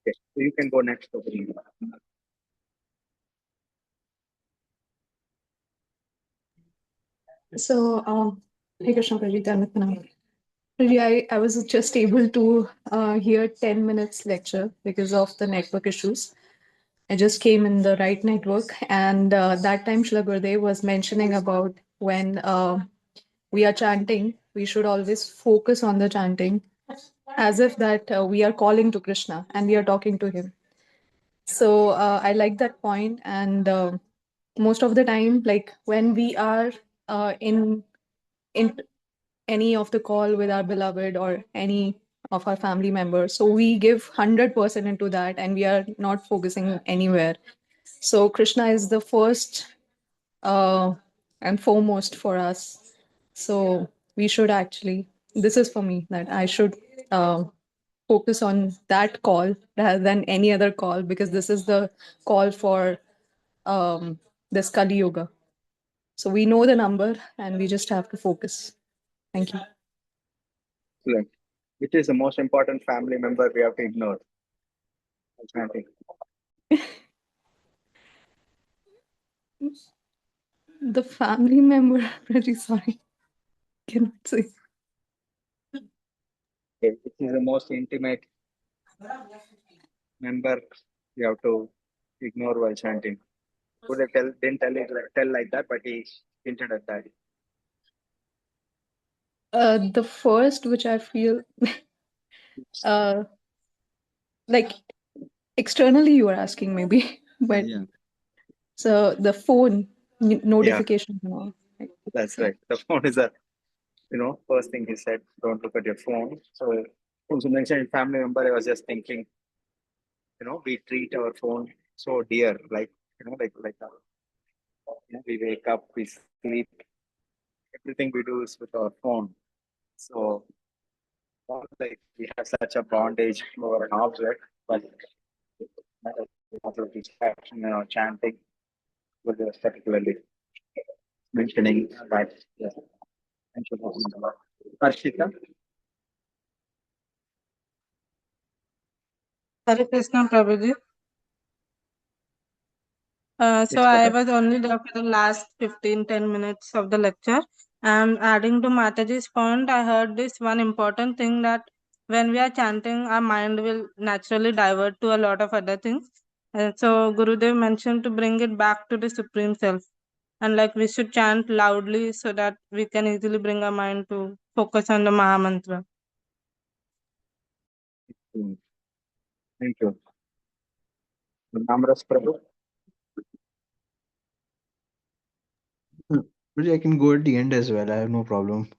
Okay, so you can go next, Govinda. So, Hare Krishna Prabhuji, Dhanvat Pranam. Prabhuji, I was just able to hear 10 minutes lecture because of the network issues. I just came in the right network, and that time Srila Gurudev was mentioning about when we are chanting, we should always focus on the chanting as if that we are calling to Krishna and we are talking to him. So I like that point, and most of the time, like when we are in any of the call with our beloved or any of our family members, so we give 100% into that, and we are not focusing anywhere. So Krishna is the first and foremost for us. So we should actually, this is for me, that I should focus on that call rather than any other call, because this is the call for this Kali Yoga. So we know the number and we just have to focus. Thank you. Excellent. Which is the most important family member we have to ignore? Chanting. The family member, very sorry, cannot say. Okay, which is the most intimate member you have to ignore while chanting? Could have didn't tell like that, but he hinted at that. The first, which I feel uh, like externally you are asking maybe, but Yeah, so the phone notification and all. Right? that's right. The phone is a first thing he said, don't look at your phone. So also mentioned family member, I was just thinking, we treat our phone so dear, like we wake up, we sleep, everything we do is with our phone. So like we have such a bondage over an object, but distraction or chanting was particularly mentioning that. Yeah. Thank you. Harshita? Hare Krishna Prabhuji. So Yes, go I ahead. was only there for the last 15-10 minutes of the lecture. And adding to Mataji's point, I heard this one important thing that when we are chanting, our mind will naturally divert to a lot of other things. And so Gurudev mentioned to bring it back to the Supreme Self. And like we should chant loudly so that we can easily bring our mind to focus on the Maha Mantra. Thank you. Namras Prabhu? But I can go at the end as well. I have no problem.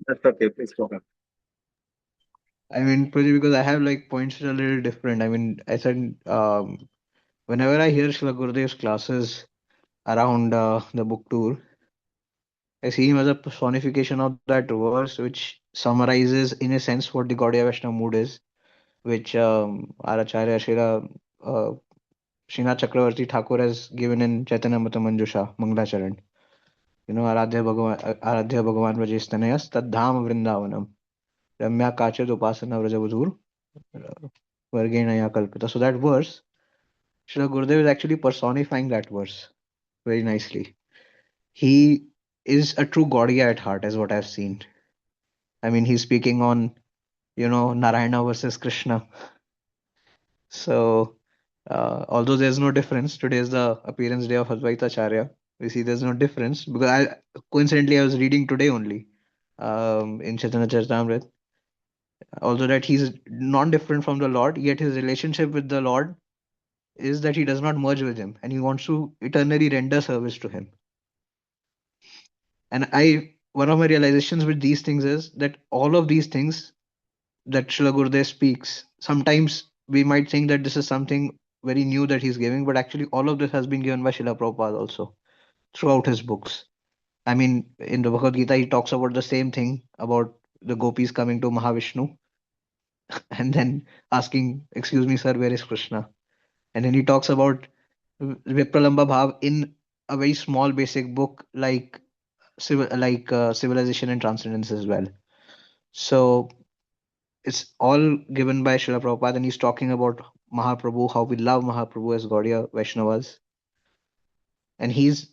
That's okay, please go ahead. I mean, Praji, because I have like points that are a little different. I mean, I said whenever I hear Srila Gurudev's classes around the book tour, I see him as a personification of that verse which summarizes, in a sense, what the Gaudiya Vaishnava mood is, which our Acharya uh, Srinath Chakravarti Thakur has given in Chaitanya Amrita Manjusha, Mangalacharan. आराध्य भगवान व्रजेस्तनयस तद्धाम वृंदावनम रम्या काचिद उपासना व्रजवधूर वर्गेण या kalpita. So that verse, Srila Gurudev is actually personifying that verse very nicely. He is a true Gaudiya at heart, is what I've seen. I mean, he's speaking on, Narayana versus Krishna. So, although there's no difference, today is the appearance day of Advaita Acharya. We see there's no difference because coincidentally I was reading today only in Chaitanya Charitamrita. Although that he's non-different from the Lord, yet his relationship with the Lord is that he does not merge with him and he wants to eternally render service to him. And one of my realizations with these things is that all of these things that Srila Gurudev speaks, sometimes we might think that this is something very new that he's giving, but actually all of this has been given by Srila Prabhupada also throughout his books. I mean, in the Bhagavad Gita, he talks about the same thing about the gopis coming to Mahavishnu and then asking, "Excuse me, sir, where is Krishna?" And then he talks about Vipralamba Bhav in a very small basic book like Civilization and Transcendence as well. So it's all given by Srila Prabhupada, and he's talking about Mahaprabhu, how we love Mahaprabhu as Gaudiya Vaishnavas. And he's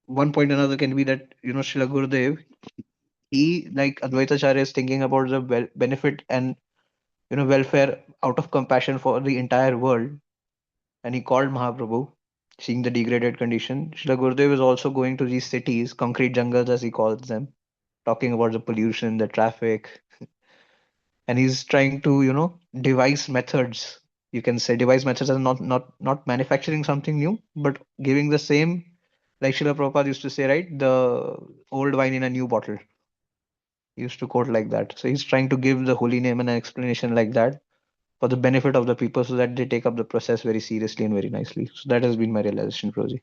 one point another can be that, Srila Gurudev, he, like Advaita Acharya, is thinking about the benefit and, welfare out of compassion for the entire world. And he called Mahaprabhu, seeing the degraded condition. Srila Gurudev is also going to these cities, concrete jungles as he calls them, talking about the pollution, the traffic, and he's trying to, devise methods. You can say devise methods as not manufacturing something new, but giving the same, like Srila Prabhupada used to say, right? The old wine in a new bottle. He used to quote like that. So he's trying to give the holy name and an explanation like that for the benefit of the people so that they take up the process very seriously and very nicely. So that has been my realization, Prabhuji.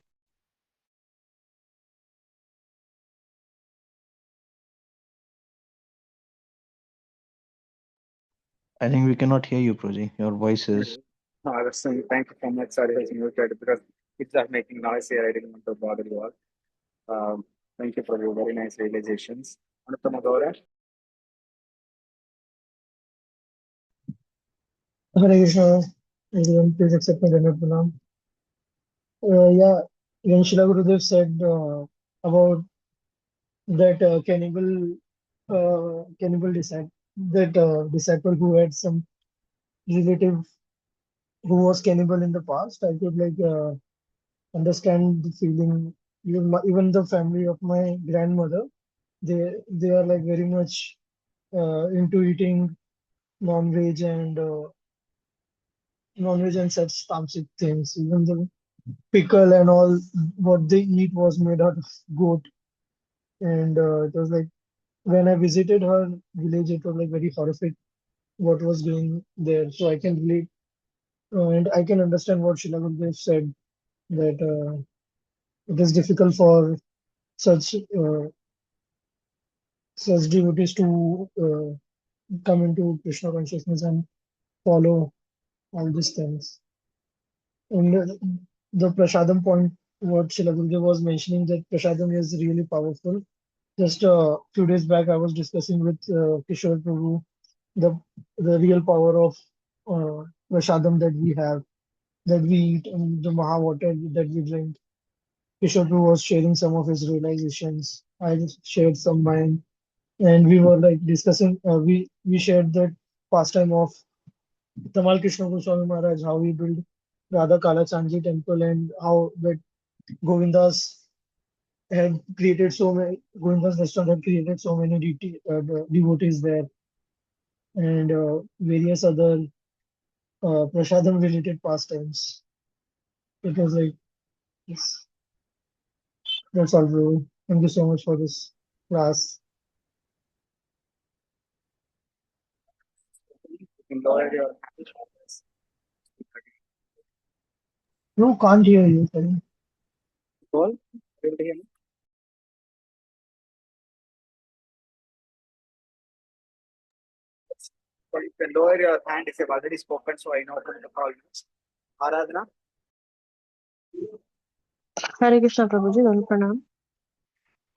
I think we cannot hear you, Proji. Your voice is. No, I was saying thank you so much. Sorry, I was muted because it's just making noise here. I didn't want to bother you all. Thank you for your very nice realizations. Anuttama Gaura. Hare Krishna, everyone, please accept my Dandavat Pranam. Yeah, when Srila Gurudev said about that cannibal disciple, that disciple who had some relative who was cannibal in the past, I could understand the feeling. Even the family of my grandmother, they are like very much into eating non-veg and such tamasic things. Even the pickle and all what they eat was made out of goat. And it was like when I visited her village, it was like very horrific what was going there. So I can relate and I can understand what Sheila Gurudev said that it is difficult for such such devotees to come into Krishna consciousness and follow all these things. And the prasadam point, what Sheila Gurudev was mentioning, that prasadam is really powerful. Just a few days back, I was discussing with Kishore Prabhu the real power of prasadam that we have, that we eat, and the Maha water that we drink. Kishore Prabhu was sharing some of his realizations. I just shared some mine, and we were like discussing. We shared that pastime of Tamal Krishna Goswami Maharaj, how he built Radha Kala Chandji temple, and how that Govindas had created so many. Govinda's restaurant had created so many devotees there, and various other prasadam related pastimes. It was like, yes, that's all, bro. Thank you so much for this class. You can lower your hand. No, can't hear you. Sorry. Paul, able to hear me? But you can lower your hand if you've already spoken, so I know when to call you. Aradhana. Hare Krishna Prabhuji, Dhanu Pranam.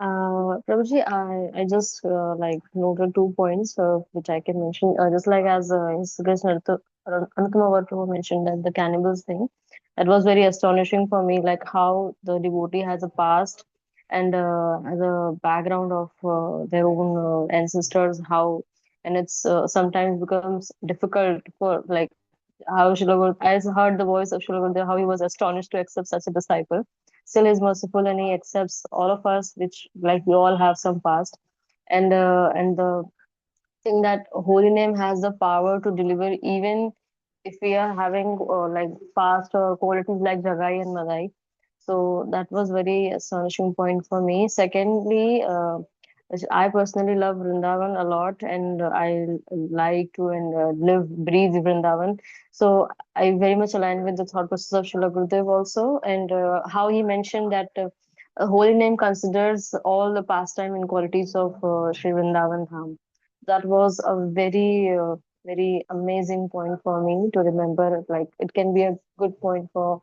Prabhuji, I just like noted 2 points which I can mention. Just like as His Grace Anutama Prabhu mentioned that the cannibals thing, that was very astonishing for me, like how the devotee has a past and has a background of their own ancestors, how and it's sometimes becomes difficult for like how I heard the voice of Shilaguru, how he was astonished to accept such a disciple. Still, he's merciful and he accepts all of us, which like we all have some past. And the thing that holy name has the power to deliver even if we are having like past qualities like Jagai and Madai. So that was very astonishing point for me. Secondly, I personally love Vrindavan a lot, and I like to and live, breathe Vrindavan. So I very much align with the thought process of Srila Gurudev also, and how he mentioned that a holy name considers all the pastime and qualities of Sri Vrindavan Dham. That was a very very amazing point for me to remember. Like it can be a good point for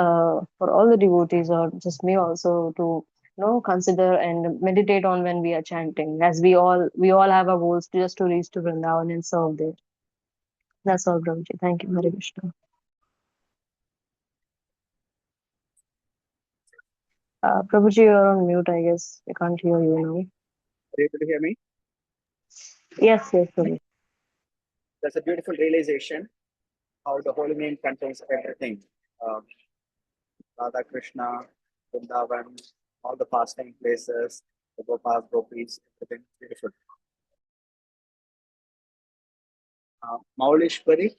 all the devotees or just me also to consider and meditate on when we are chanting, as we all have our goals just to reach to Vrindavan and serve there. That's all, Prabhuji. Thank you, Hare Krishna. Prabhuji, you're on mute, I guess. I can't hear you now. Are you able to hear me? Yes, yes, Prabhu. That's a beautiful realization how the holy name contains everything. Uh, Radha Krishna, Vrindavan, all the pastime places, the Gopas, Gopis, everything beautiful. Maulishwari,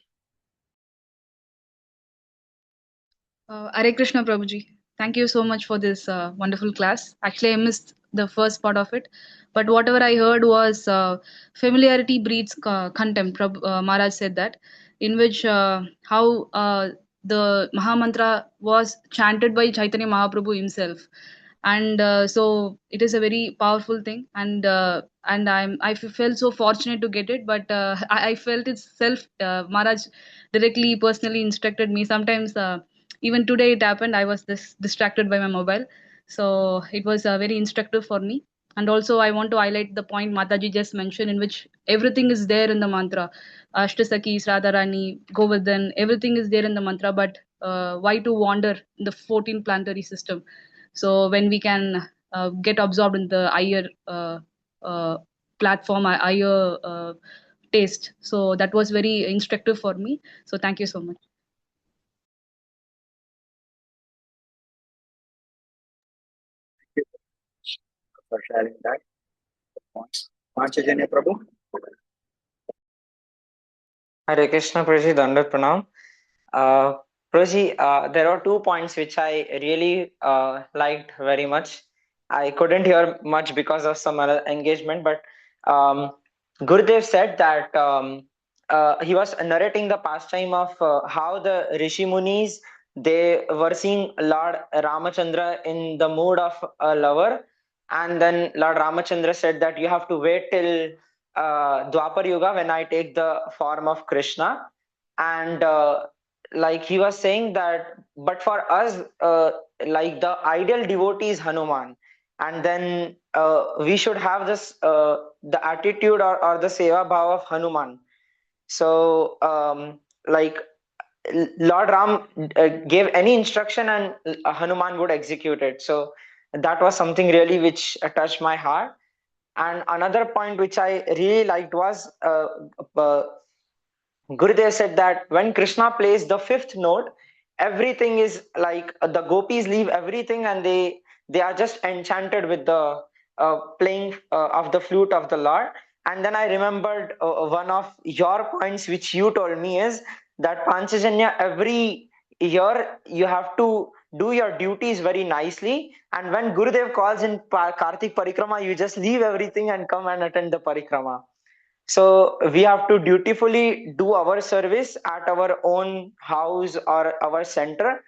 Hare Krishna Prabhuji. Thank you so much for this wonderful class. Actually, I missed the first part of it, but whatever I heard was familiarity breeds contempt. Maharaj said that, in which how the Mahamantra was chanted by Chaitanya Mahaprabhu himself, and so it is a very powerful thing, and I felt so fortunate to get it, but I felt itself. Maharaj directly personally instructed me. Sometimes. Even today it happened, I was distracted by my mobile, so it was very instructive for me. And also I want to highlight the point Mataji just mentioned, in which everything is there in the mantra. Ashtasakis, Radharani, Govardhan, everything is there in the mantra, but why to wander in the 14 planetary system? So when we can get absorbed in the higher uh, platform, higher taste. So that was very instructive for me, so thank you so much. thank you for sharing that point. Panchajanya Prabhu, Hare Krishna, Prabhuji, Dandat Pranam. Uh, Prabhuji, there are 2 points which I really liked very much. I couldn't hear much because of some other engagement, but um, Gurudev said that he was narrating the pastime of how the Rishi Munis, they were seeing Lord Ramachandra in the mood of a lover, and then Lord Ramachandra said that you have to wait till Dwapar Yuga when I take the form of Krishna, and like he was saying that, but for us, like the ideal devotee is Hanuman, and then we should have this the attitude or the seva bhava of Hanuman. So like Lord Ram gave any instruction and Hanuman would execute it. So that was something really which touched my heart. And another point which I really liked was uh, Gurudev said that when Krishna plays the fifth note, everything is like the gopis leave everything and they are just enchanted with the playing of the flute of the Lord. And then I remembered one of your points which you told me is that Panchajanya, every year you have to do your duties very nicely, and when Gurudev calls in Kartik Parikrama, you just leave everything and come and attend the Parikrama. So we have to dutifully do our service at our own house or our center.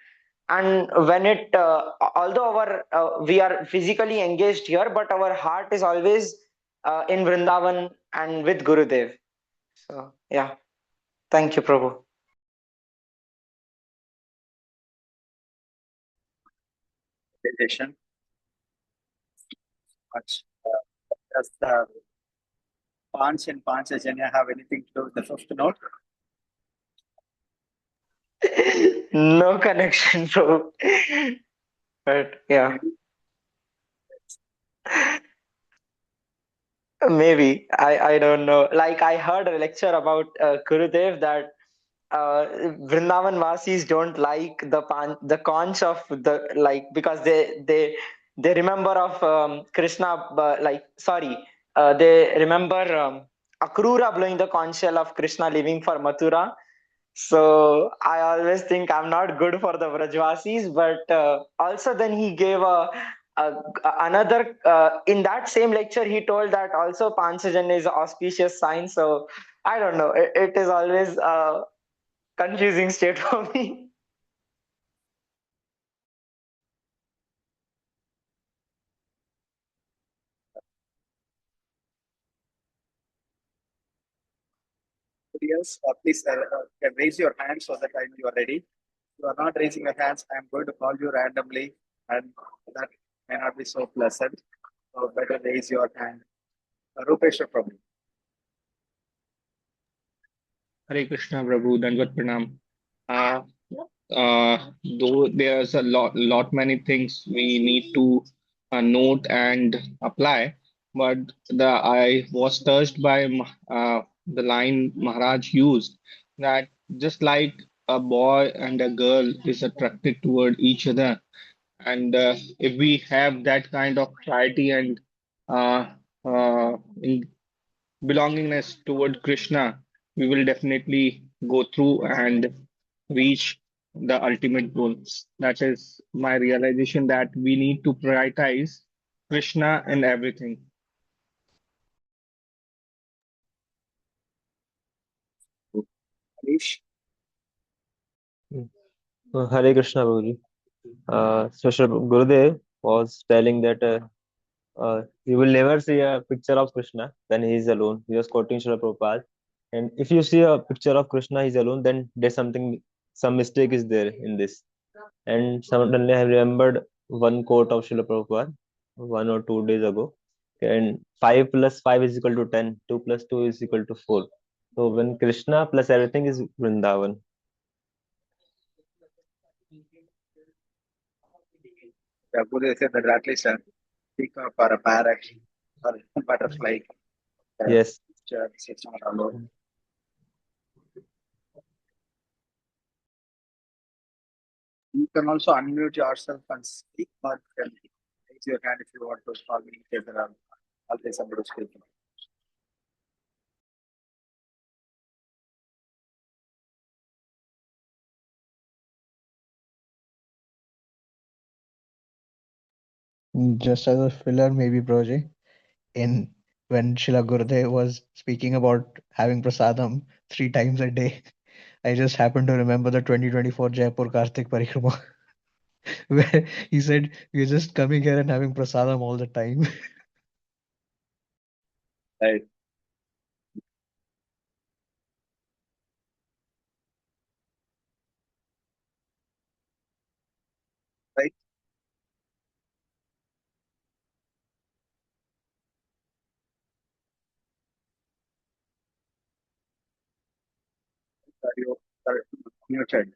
And when it, although our we are physically engaged here, but our heart is always in Vrindavan and with Gurudev. So yeah, thank you, Prabhu. realization. Much. Does the Panch and Panchajanya have anything to do with the fifth note? No connection, Prabhu. But yeah, maybe I don't know. Like I heard a lecture about Gurudev that Vrindavan Vasis don't like the conch of the like because they remember of Krishna like sorry they remember Akrura blowing the conch shell of Krishna leaving for Mathura. So I always think I'm not good for the Vrajvasis, but also then he gave a another in that same lecture he told that also Panchajan is an auspicious sign. So I don't know. It is always confusing state for me. Yes, please can raise your hand so that I know you are ready. You are not raising your hands. I am going to call you randomly, and that may not be so pleasant. So better raise your hand. Rupesh Prabhu. Hare Krishna, Prabhu, Dandavat Pranam. Uh, though there's a lot many things we need to note and apply, but I was touched by the line Maharaj used that just like a boy and a girl is attracted toward each other, and if we have that kind of clarity and uh, in belongingness toward Krishna, we will definitely go through and reach the ultimate goal. That is my realization that we need to prioritize Krishna in everything. Harish. Hare Krishna, Prabhuji. So Shri Gurudev was telling that you will never see a picture of Krishna when he is alone. He was quoting Srila Prabhupada. And if you see a picture of Krishna, he's alone, then there's some mistake is there in this. And suddenly I remembered one quote of Srila Prabhupada 1 or 2 days ago. And 5 plus 5 is equal to 10, 2 plus 2 is equal to 4. So when Krishna plus everything is Vrindavan. Guru said that at least peacock or a parrot or a butterfly. Yes. It's not alone. You can also unmute yourself and speak, but you can raise your hand if you want to call me later on. I'll say somebody speaking. Just as a filler, maybe Proji, in when Srila Gurudev was speaking about having prasadam 3 times a day, I just happened to remember the 2024 Jaipur Kartik Parikrama, where he said, "We're just coming here and having prasadam all the time." Right. Right. You are muted.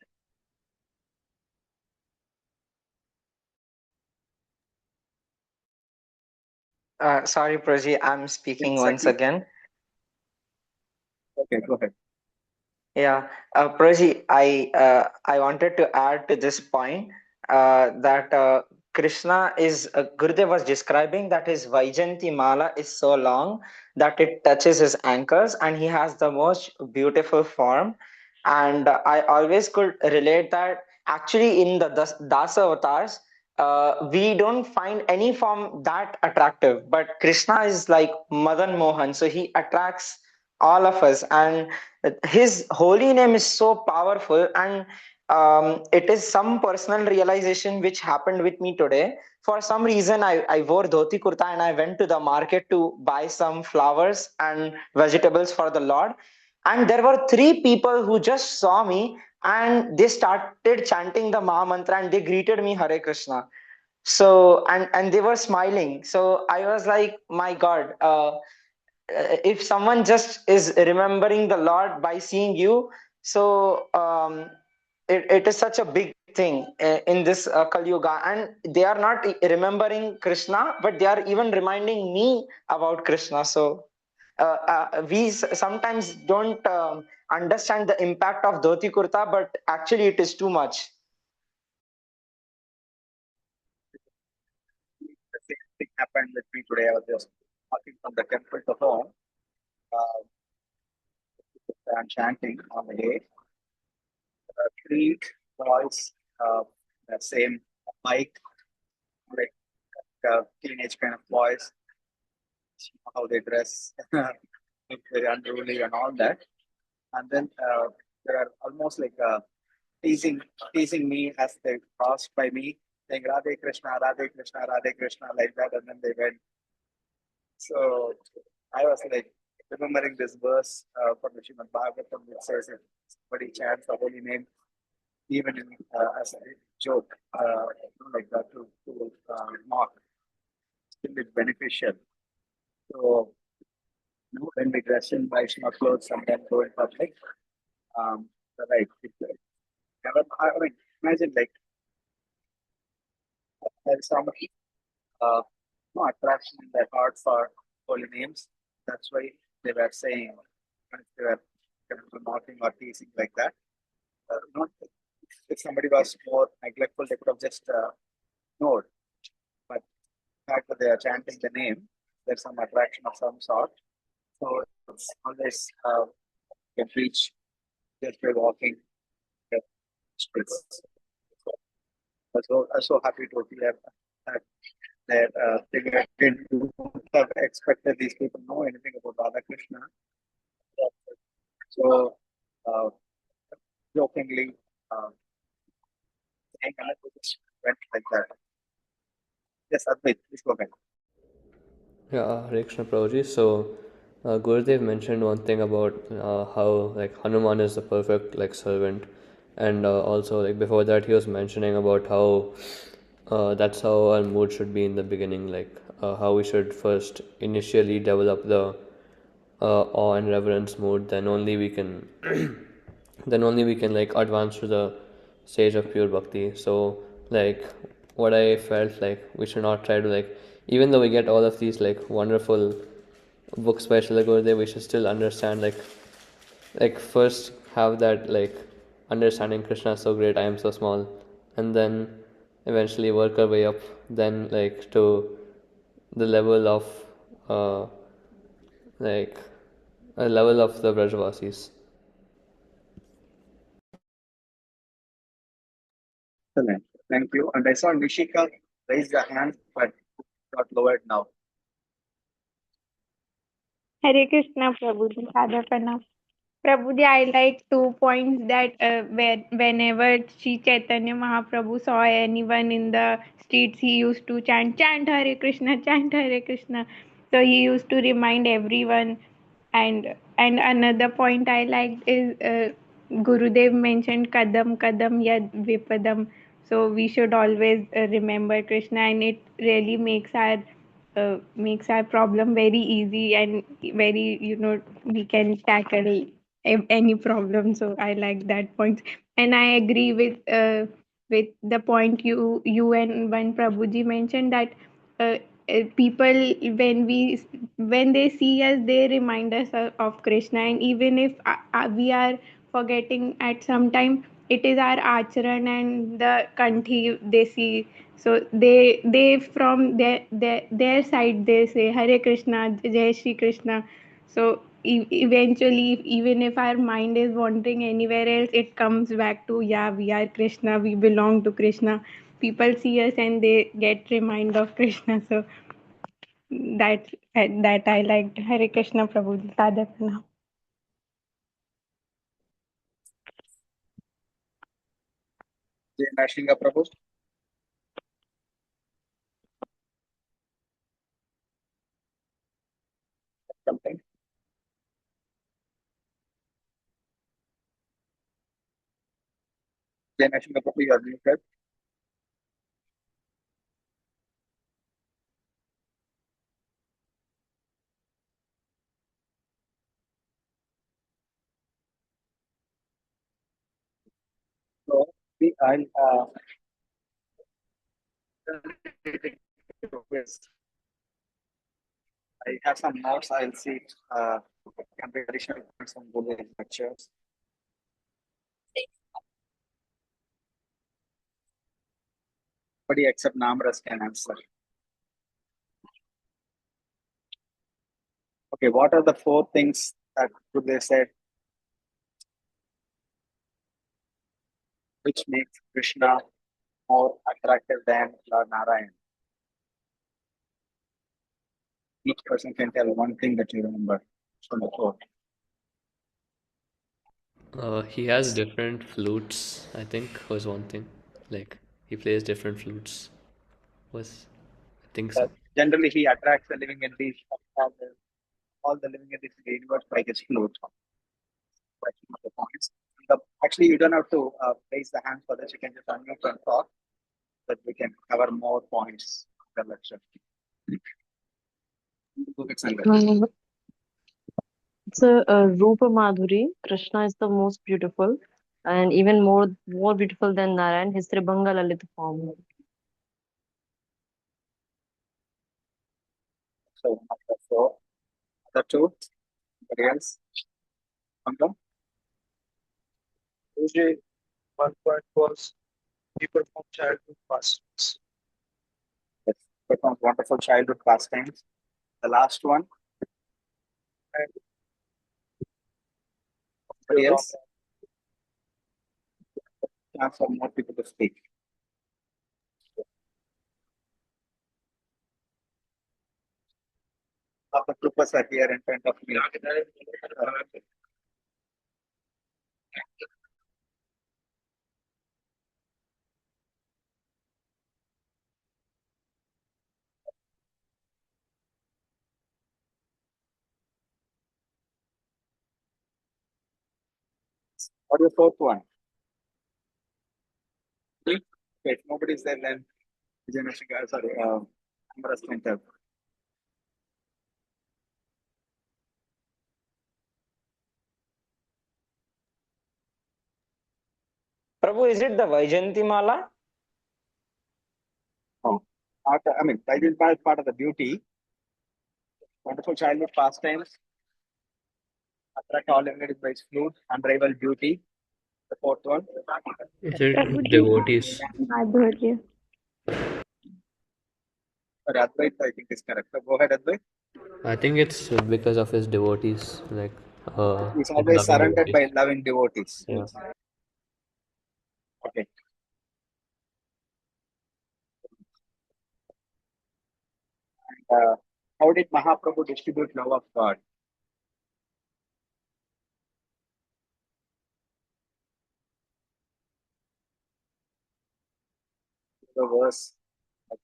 Sorry, Proji, I'm speaking once Exactly. again. Okay, go ahead. Yeah, Proji, I wanted to add to this point that Krishna is Gurudev was describing that his Vaijanti Mala is so long that it touches his ankles, and he has the most beautiful form. And I always could relate that actually in the Dasa avatars, we don't find any form that attractive, but Krishna is like Madan Mohan, so he attracts all of us, and his holy name is so powerful. And it is some personal realization which happened with me today. For some reason I wore dhoti kurta and I went to the market to buy some flowers and vegetables for the Lord, and there were three people who just saw me and they started chanting the Maha Mantra and they greeted me Hare Krishna. So and they were smiling, so I was like, my God, if someone just is remembering the Lord by seeing you, so it is such a big thing in this Kali Yuga, and they are not remembering Krishna, but they are even reminding me about Krishna. So we sometimes don't understand the impact of dhoti kurta, but actually it is too much. The same thing happened with me today. I was just walking from the temple to home and chanting on the way. Three boys, the same bike, like teenage kind of boys, how they dress, look very unruly and all that. And then they are almost like teasing me as they passed by me, saying Radhe Krishna, Radhe Krishna, Radhe Krishna, like that, and then they went. So I was like, remembering this verse from the Srimad Bhagavatam, which says if somebody chants the holy name, even in, as a joke, like that to mock, still it's beneficial. So, when we dress in Vaishnava clothes and then go in public, right, I mean, imagine like there's some uh, no attraction in their heart for holy names. That's why they were saying, if they were kind of mocking or teasing like that. Not if somebody was more neglectful, they could have just ignored. But the fact that they are chanting the name, there's some attraction of some sort. So it's always can reach just by walking the streets. I'm so happy to hear that they do have expected these people know anything about Radha Krishna. So jokingly saying went like that. Yes, Advait, please go ahead. Yeah, Hare Krishna Prabhuji. So, Gurudev mentioned one thing about how like Hanuman is the perfect like servant, and also like before that he was mentioning about how that's how our mood should be in the beginning, like how we should first initially develop the awe and reverence mood. Then only we can, then only we can like advance to the stage of pure bhakti. So like what I felt like we should not try to like, even though we get all of these like wonderful books by Srila Gurudev, we should still understand like first have that like understanding Krishna is so great, I am so small, and then eventually work our way up then like to the level of uh, like a level of the Brajavasis. Excellent. Thank you. And I saw Nishika raise the hand, but got lowered now. Hare Krishna, Prabhuji, Father Pranam. Prabhuji, I like 2 points that whenever Sri Chaitanya Mahaprabhu saw anyone in the streets, he used to chant Hare Krishna, chant Hare Krishna. So he used to remind everyone. And another point I liked is Gurudev mentioned Kadam Kadam Yad Vipadam. So we should always remember Krishna, and it really makes our problem very easy and very we can tackle any problem. So I like that point, and I agree with the point you and one Prabhuji mentioned that uh, people when they see us, they remind us of Krishna, and even if we are forgetting at some time, it is our acharan and the kanthi they see. So they from their side they say Hare Krishna, Jai Shri Krishna. So eventually, even if our mind is wandering anywhere else, it comes back to, yeah, we are Krishna, we belong to Krishna. People see us and they get remind of Krishna. So that I liked. Hare Krishna, Prabhu. Sadhana. Jai Nrsimha Prabhu. Something. Jai Nrsimha Prabhu, you are muted. So I'll I have some notes. I'll see can be additional points on Google lectures. Nobody except Namras can answer. Okay, what are the 4 things that they said which makes Krishna more attractive than Lord Narayan? Each person can tell one thing that you remember from the 4. He has different flutes, I think, was one thing. Like he plays different flutes. I think so. Generally, he attracts the living entities of all the living entities in the universe by this flute. Question of the points. Actually, you don't have to raise the hand for this. You can just unmute and talk, that we can cover more points in the lecture. It's a Rupa Madhuri. Krishna is the most beautiful, and even more beautiful than Narayan. His Tribhanga Lalit form. So, other two, anybody else? Banga? Usually, one point was he performed childhood pastimes. Yes, performed wonderful childhood pastimes. The last one. And anybody else? Chance for more people to speak. Half the troopers are here in front of me. What is the fourth one? Okay, if nobody's there, then sorry, Amara Center. Prabhu, is it the Vaijanti Mala? Oh, I mean, Vaijanti is part of the beauty. Wonderful childhood pastimes. Attract all limited by its flute, unrivaled beauty. The fourth one. Is it Prabhuji, devotees? Madhurya. Sorry, Advait, I think is correct. So go ahead, Advait. I think it's because of his devotees, like He's his always loving surrounded by devotees. loving devotees. Yeah. Okay. How did Mahaprabhu distribute love of God? The verse. I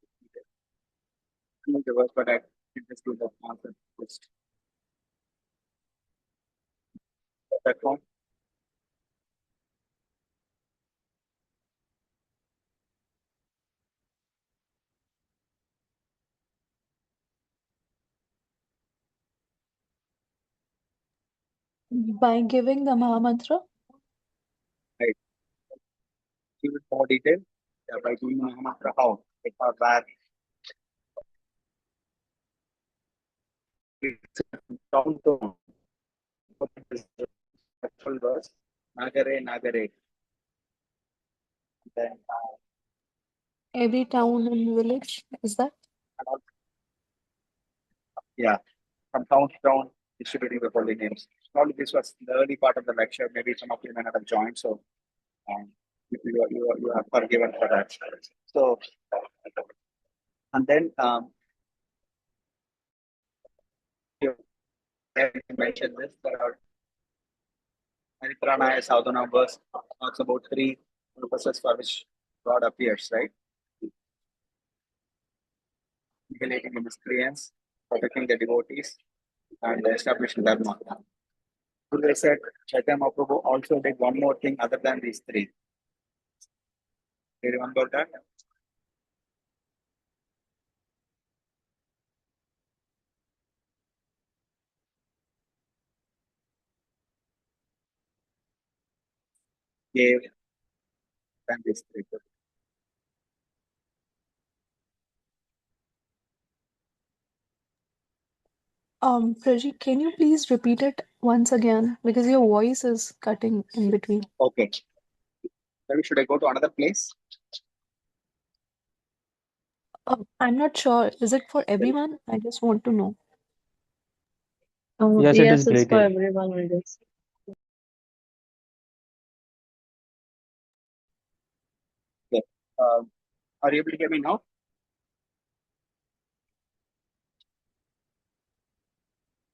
know the verse, but I can just do the answer first. That one. By giving the Mahamantra? Right. Give it more detail. Yeah, by doing Mahamantra, how? If or where? It's down to actual verse. Nagare, Nagare. Then, Every town and village, is that? yeah, from town to town, distributing the holy names. Probably this was the early part of the lecture. Maybe some of you may not have joined, so you are forgiven for that. So, and then you mentioned this. There are Maritranaya Sadhana verse talks about three purposes for which God appears, right? Regulating the miscreants, protecting the devotees, and establishing dharma. Guru said Chaitanya Mahaprabhu also did one more thing other than these three. Do you remember that? Gave than these three. Praji, can you please repeat it once again? Because your voice is cutting in between. Okay. Maybe should I go to another place? I'm not sure. Is it for everyone? I just want to know. Yes, it is Yes, it's for greeting. everyone, I guess. Okay. Are you able to hear me now?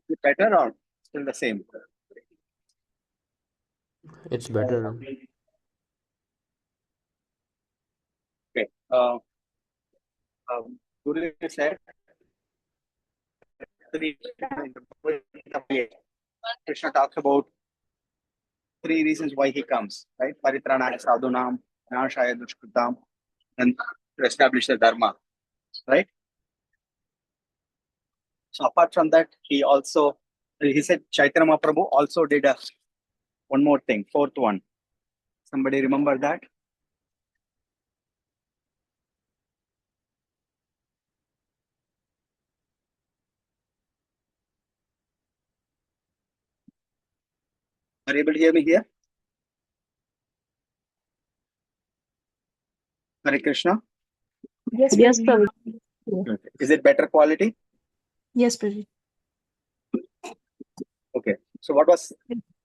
Is it better or still the same? It's better now. Okay. Guru said three Krishna talks about 3 reasons why he comes, right? Paritranaya sadhunam, Vinashaya dushkritam, and to establish the dharma, right? So apart from that, he said Chaitanya Mahaprabhu also did one more thing, fourth one. Somebody remember that? Are you able to hear me here? Hare Krishna. Yes, Yes, Prabhu. Prabhu. Okay. Is it better quality? Yes, Prabhu. Okay. So what was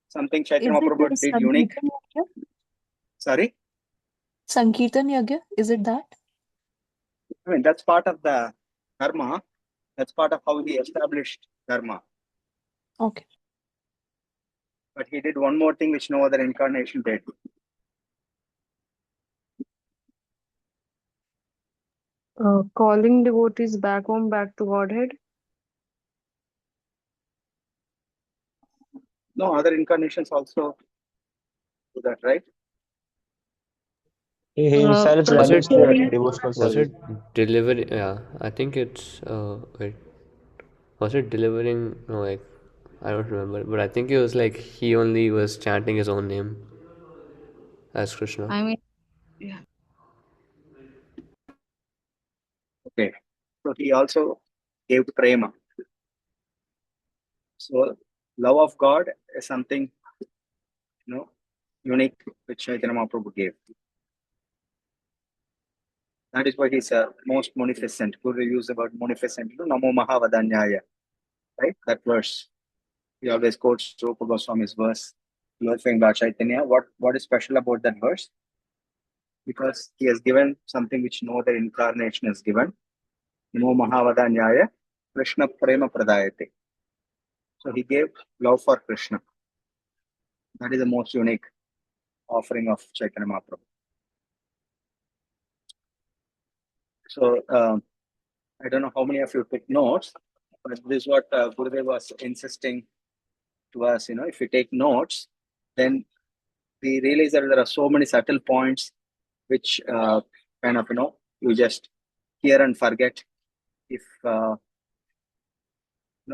something Is Chaitanya it Mahaprabhu the did unique? Sankirtan Yagya? Sorry? Sankirtan Yagya? Is it that? I mean, that's part of the dharma. That's part of how he established dharma. Okay. But he did one more thing which no other incarnation did. Calling devotees back home, back to Godhead. No, other incarnations also do that, right? He himself Was Prabhu, it relished the calling. devotional was service. it delivery? Yeah, I think it's wait. Was it delivering? No, like I don't remember, but I think it was like he only was chanting his own name as Krishna. I mean, yeah. Okay. So he also gave prema. So love of God is something unique which Chaitanya Mahaprabhu gave. That is why he's most munificent. Guru used the word munificent. Namo Mahavadanyaya. Right? That verse. He always quotes Rupa Goswami's verse, glorifying Lord Chaitanya. What is special about that verse? Because he has given something which no other incarnation has given. Namo Mahavadanyaya, Krishna Prema Pradayate. So he gave love for Krishna. That is the most unique offering of Chaitanya Mahaprabhu. So I don't know how many of you took notes, but this is what Gurudev was insisting to us. If you take notes, then we realize that there are so many subtle points which kind of you just hear and forget if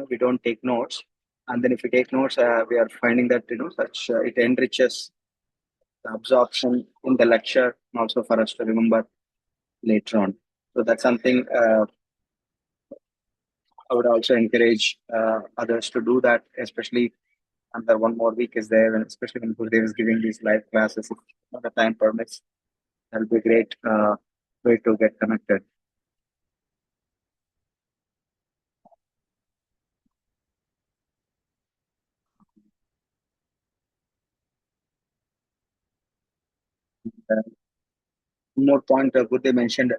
we don't take notes. And then if we take notes, we are finding that such it enriches the absorption in the lecture, and also for us to remember later on. So that's something I would also encourage others to do that, especially under one more week is there, and especially when Gurudev is giving these live classes, if the time permits, that'll be a great way to get connected. One more point Gurudev mentioned,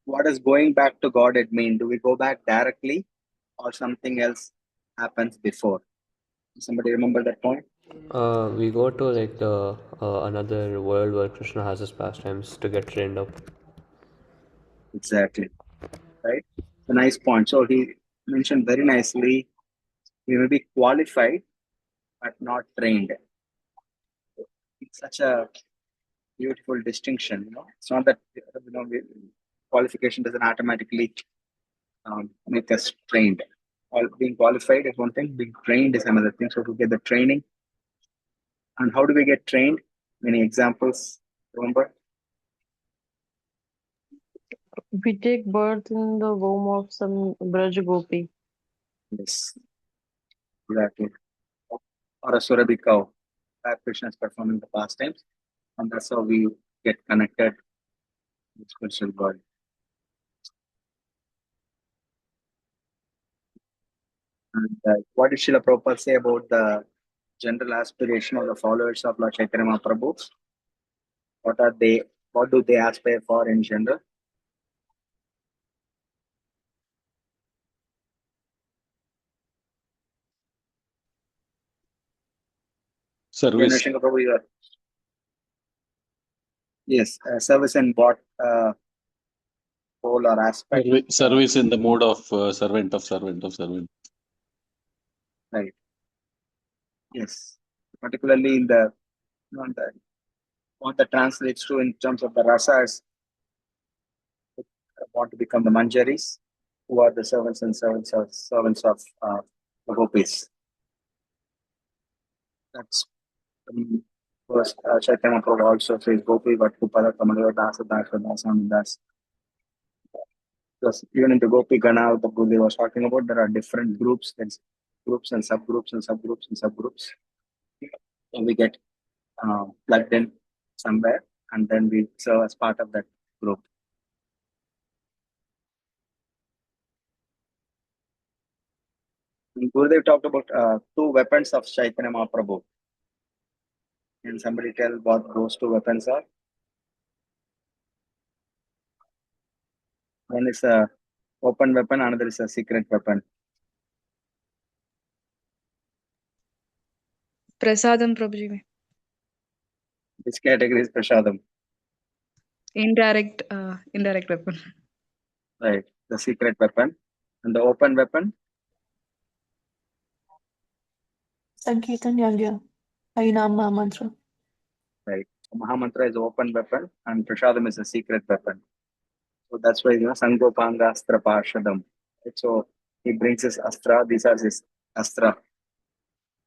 what does going back to Godhead mean? Do we go back directly or something else happens before? Somebody remember that point? We go to like the another world where Krishna has his pastimes to get trained up. Exactly. Right? A nice point. So he mentioned very nicely, we may be qualified but not trained. It's such a beautiful distinction. It's not that qualification doesn't automatically make us trained. Being qualified is one thing, being trained is another thing. So to get the training, and how do we get trained? Many examples, remember? We take birth in the womb of some Braj Gopi. Yes, exactly. Or a Surabhi cow, that Krishna is performing the pastimes, and that's how we get connected with spiritual God. And what did Srila Prabhupada say about the general aspiration of the followers of Lord Chaitanya Mahaprabhu? What are they? What do they aspire for in general? Service. Srila Prabhu, yes, service in what role or aspect? Service in the mode of servant of servant of servant. Right. Yes. Particularly in the, you know, the what that translates to in terms of the rasas, want to become the manjaris, who are the servants of the gopis. That's first Chaitanya Prabhu also says Gopi Vattupada Kamalaya Dasa Dasa Dasa Das. Because even in the Gopi Gana that Gurudev was talking about, there are different groups, and groups and subgroups and subgroups and subgroups. So we get plugged in somewhere, and then we serve as part of that group. And Gurudev talked about two weapons of Chaitanya Mahaprabhu. Can somebody tell what those two weapons are? One is a open weapon, another is a secret weapon. Prasadam, Prabhuji. Which category is Prashadam? Indirect weapon. Right, the secret weapon. And the open weapon? Sankirtan Yagya, Harinam Mahamantra. Right. So Mahamantra is the open weapon and Prashadam is a secret weapon. So that's why, Sangopanga Astra Parshadam. Right? So he brings his Astra, these are his Astra,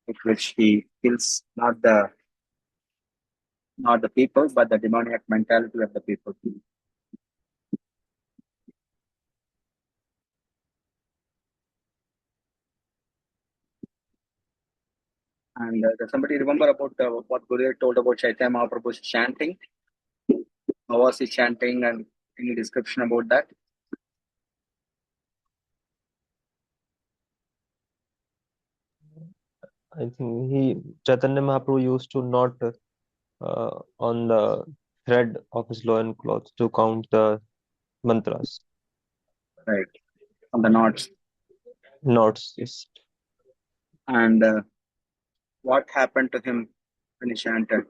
with which he kills not the people, but the demoniac mentality of the people. And does somebody remember about what Gurudev told about Chaitanya Mahaprabhu's chanting? How was he chanting and any description about that? I think Chaitanya Mahaprabhu used to knot on the thread of his loin cloth to count the mantras. Right, on the knots. Knots, yes. And what happened to him when he chanted?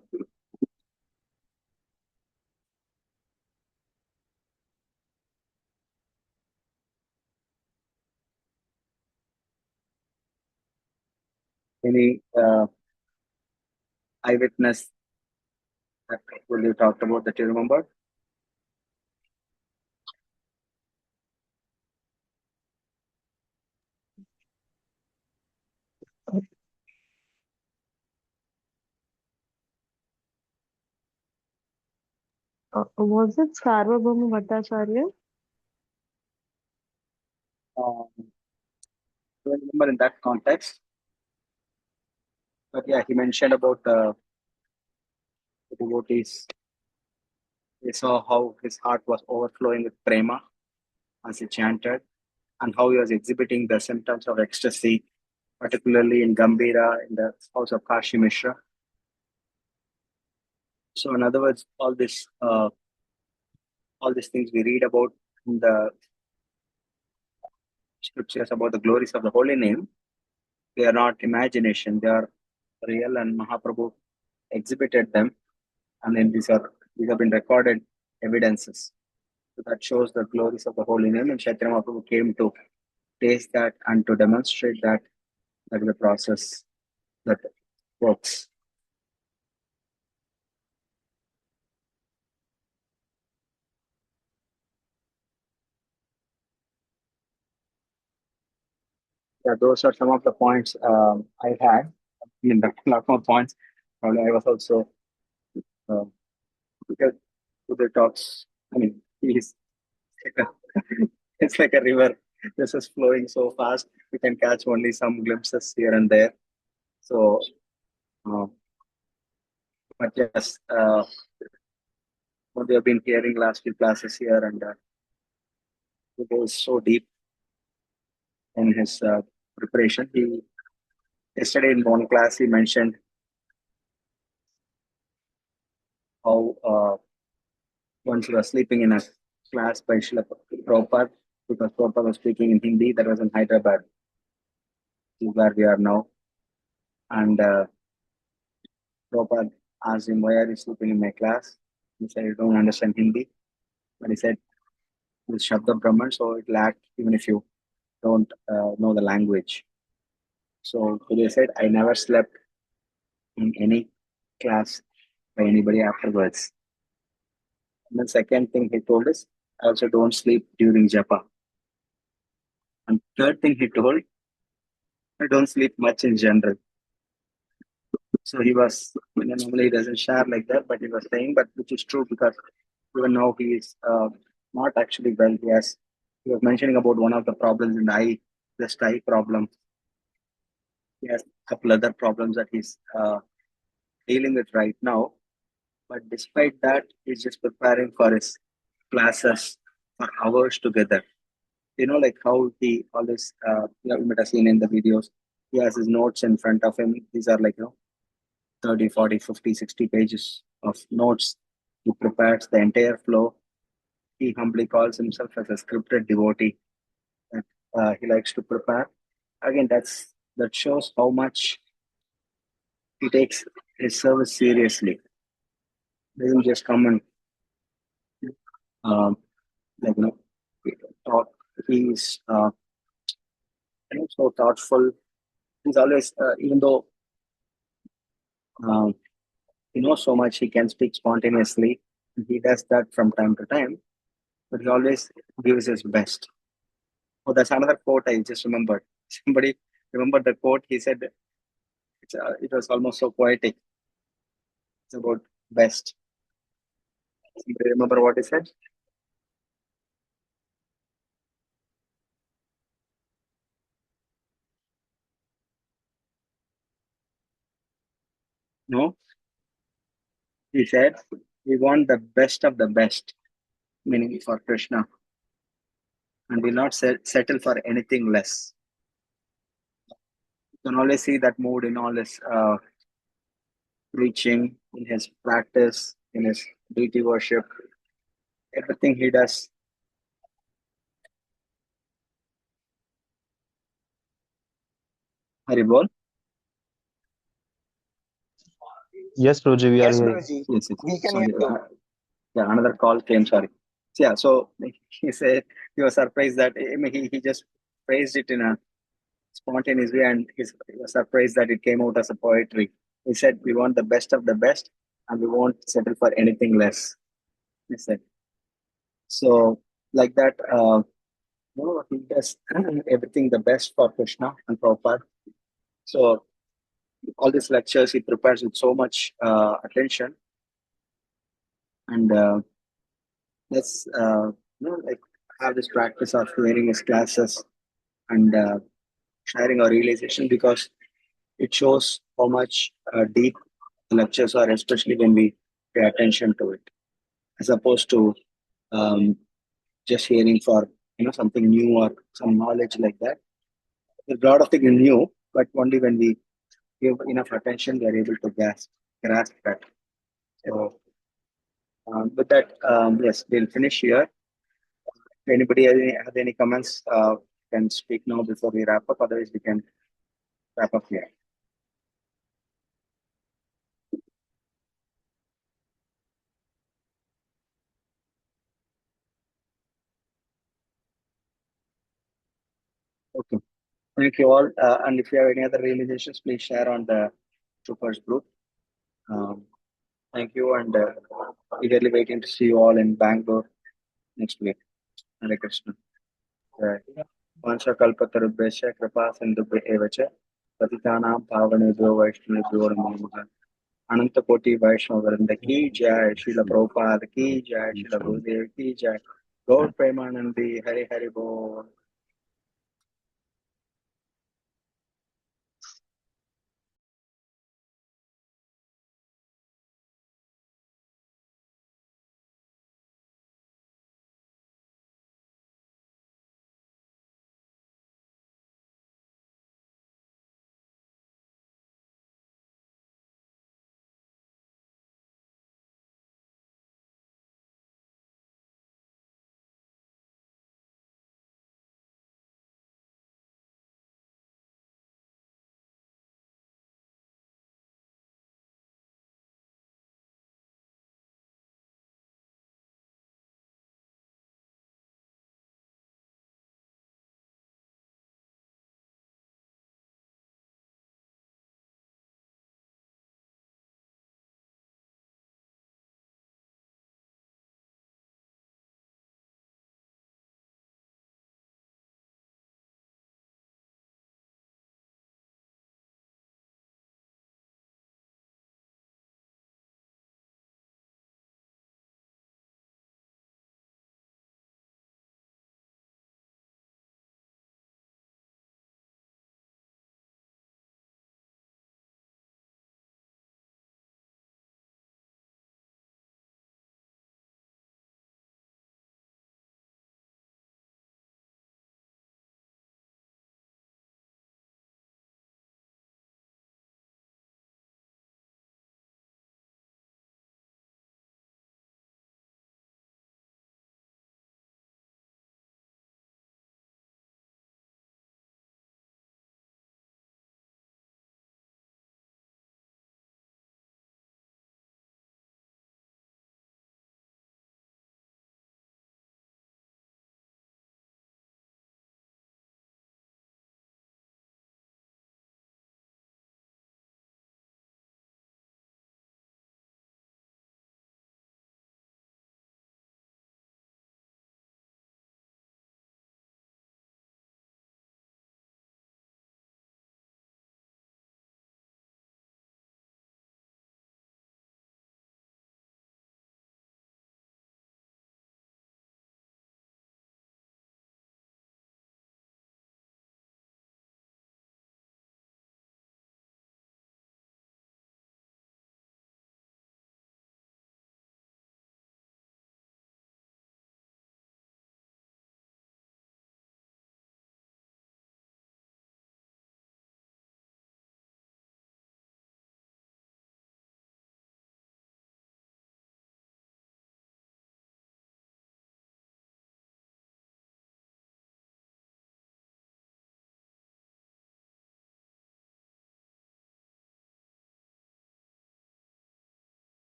Any eyewitness that you talked about that you remember? Was it Sarvabhauma Bhattacharya? I don't remember in that context. But yeah, he mentioned about the devotees. They saw how his heart was overflowing with prema as he chanted, and how he was exhibiting the symptoms of ecstasy, particularly in Gambhira, in the house of Kashi Mishra. So, in other words, all these things we read about in the scriptures about the glories of the holy name, they are not imagination; they are real, and Mahaprabhu exhibited them, and then these have been recorded evidences. So that shows the glories of the holy name, and Chaitanya Mahaprabhu came to taste that and to demonstrate that is the process that works. Yeah, those are some of the points I had. I mean, there are a lot more points. Probably I was also because the talks. I mean, he's like it's like a river. This is flowing so fast. We can catch only some glimpses here and there. So, but yes, what we have been hearing last few classes here, and it goes so deep in his preparation. Yesterday in one class he mentioned how once he was sleeping in a class by Srila Prabhupada, because Prabhupada was speaking in Hindi. That was in Hyderabad, where we are now. And Prabhupada asked him, "Why are you sleeping in my class?" He said, "You don't understand Hindi." But he said, "It's Shabda Brahman, so it will act even if you don't know the language." So they said, I never slept in any class by anybody afterwards. And the second thing he told is, I also don't sleep during japa. And third thing he told, I don't sleep much in general. So he was, normally he doesn't share like that, but he was saying, but which is true because even now he is not actually well. He was mentioning about one of the problems in the eye, the eye problem. He has a couple other problems that he's dealing with right now. But despite that, he's just preparing for his classes for hours together. Like how he always, you might have seen in the videos, he has his notes in front of him. These are like, 30, 40, 50, 60 pages of notes. He prepares the entire flow. He humbly calls himself as a scripted devotee that he likes to prepare. Again, that shows how much he takes his service seriously. Doesn't just come and um, like talk. He's so thoughtful. He's always, even though um, he knows so much, he can speak spontaneously. He does that from time to time, but he always gives his best. Oh, that's another quote I just remembered. Somebody remembered the quote. He said it was almost so poetic. It's about best. Somebody remember what he said? No? He said, we want the best of the best, meaning for Krishna, and will not settle for anything less. You can always see that mood in all his preaching, in his practice, in his deity worship, everything he does. Haribol? Yes, Prabhuji, we are hearing. Yes, sorry. Yeah, another call came, sorry. Yeah, so he said he was surprised that he just phrased it in a spontaneous way, and he was surprised that it came out as a poetry. He said, we want the best of the best and we won't settle for anything less. He said. So, like that, he does everything the best for Krishna and Prabhupada. So, all these lectures he prepares with so much attention, and let's like have this practice of hearing his classes and sharing our realization, because it shows how much deep the lectures are, especially when we pay attention to it, as opposed to um, just hearing for something new or some knowledge like that. There's a lot of things new, but only when we give enough attention, we are able to grasp that. So with that, yes, we'll finish here. If anybody has any comments, can speak now before we wrap up. Otherwise, we can wrap up here. Okay. Thank you all. And if you have any other realizations, please share on the Troopers group. Thank you, and eagerly waiting to see you all in Bangalore next week. Hare Krishna. Vanchakalpatarubhesha kripa sindhubhya eva cha patitanam pavanebhyo vaishnavebhyo namo namaha. अनंत कोटि वैष्णव वृंद की जय, श्रील प्रभुपाद की जय, श्रील गुरुदेव की जय, गौर प्रेमानंदी, हरि हरि बोल।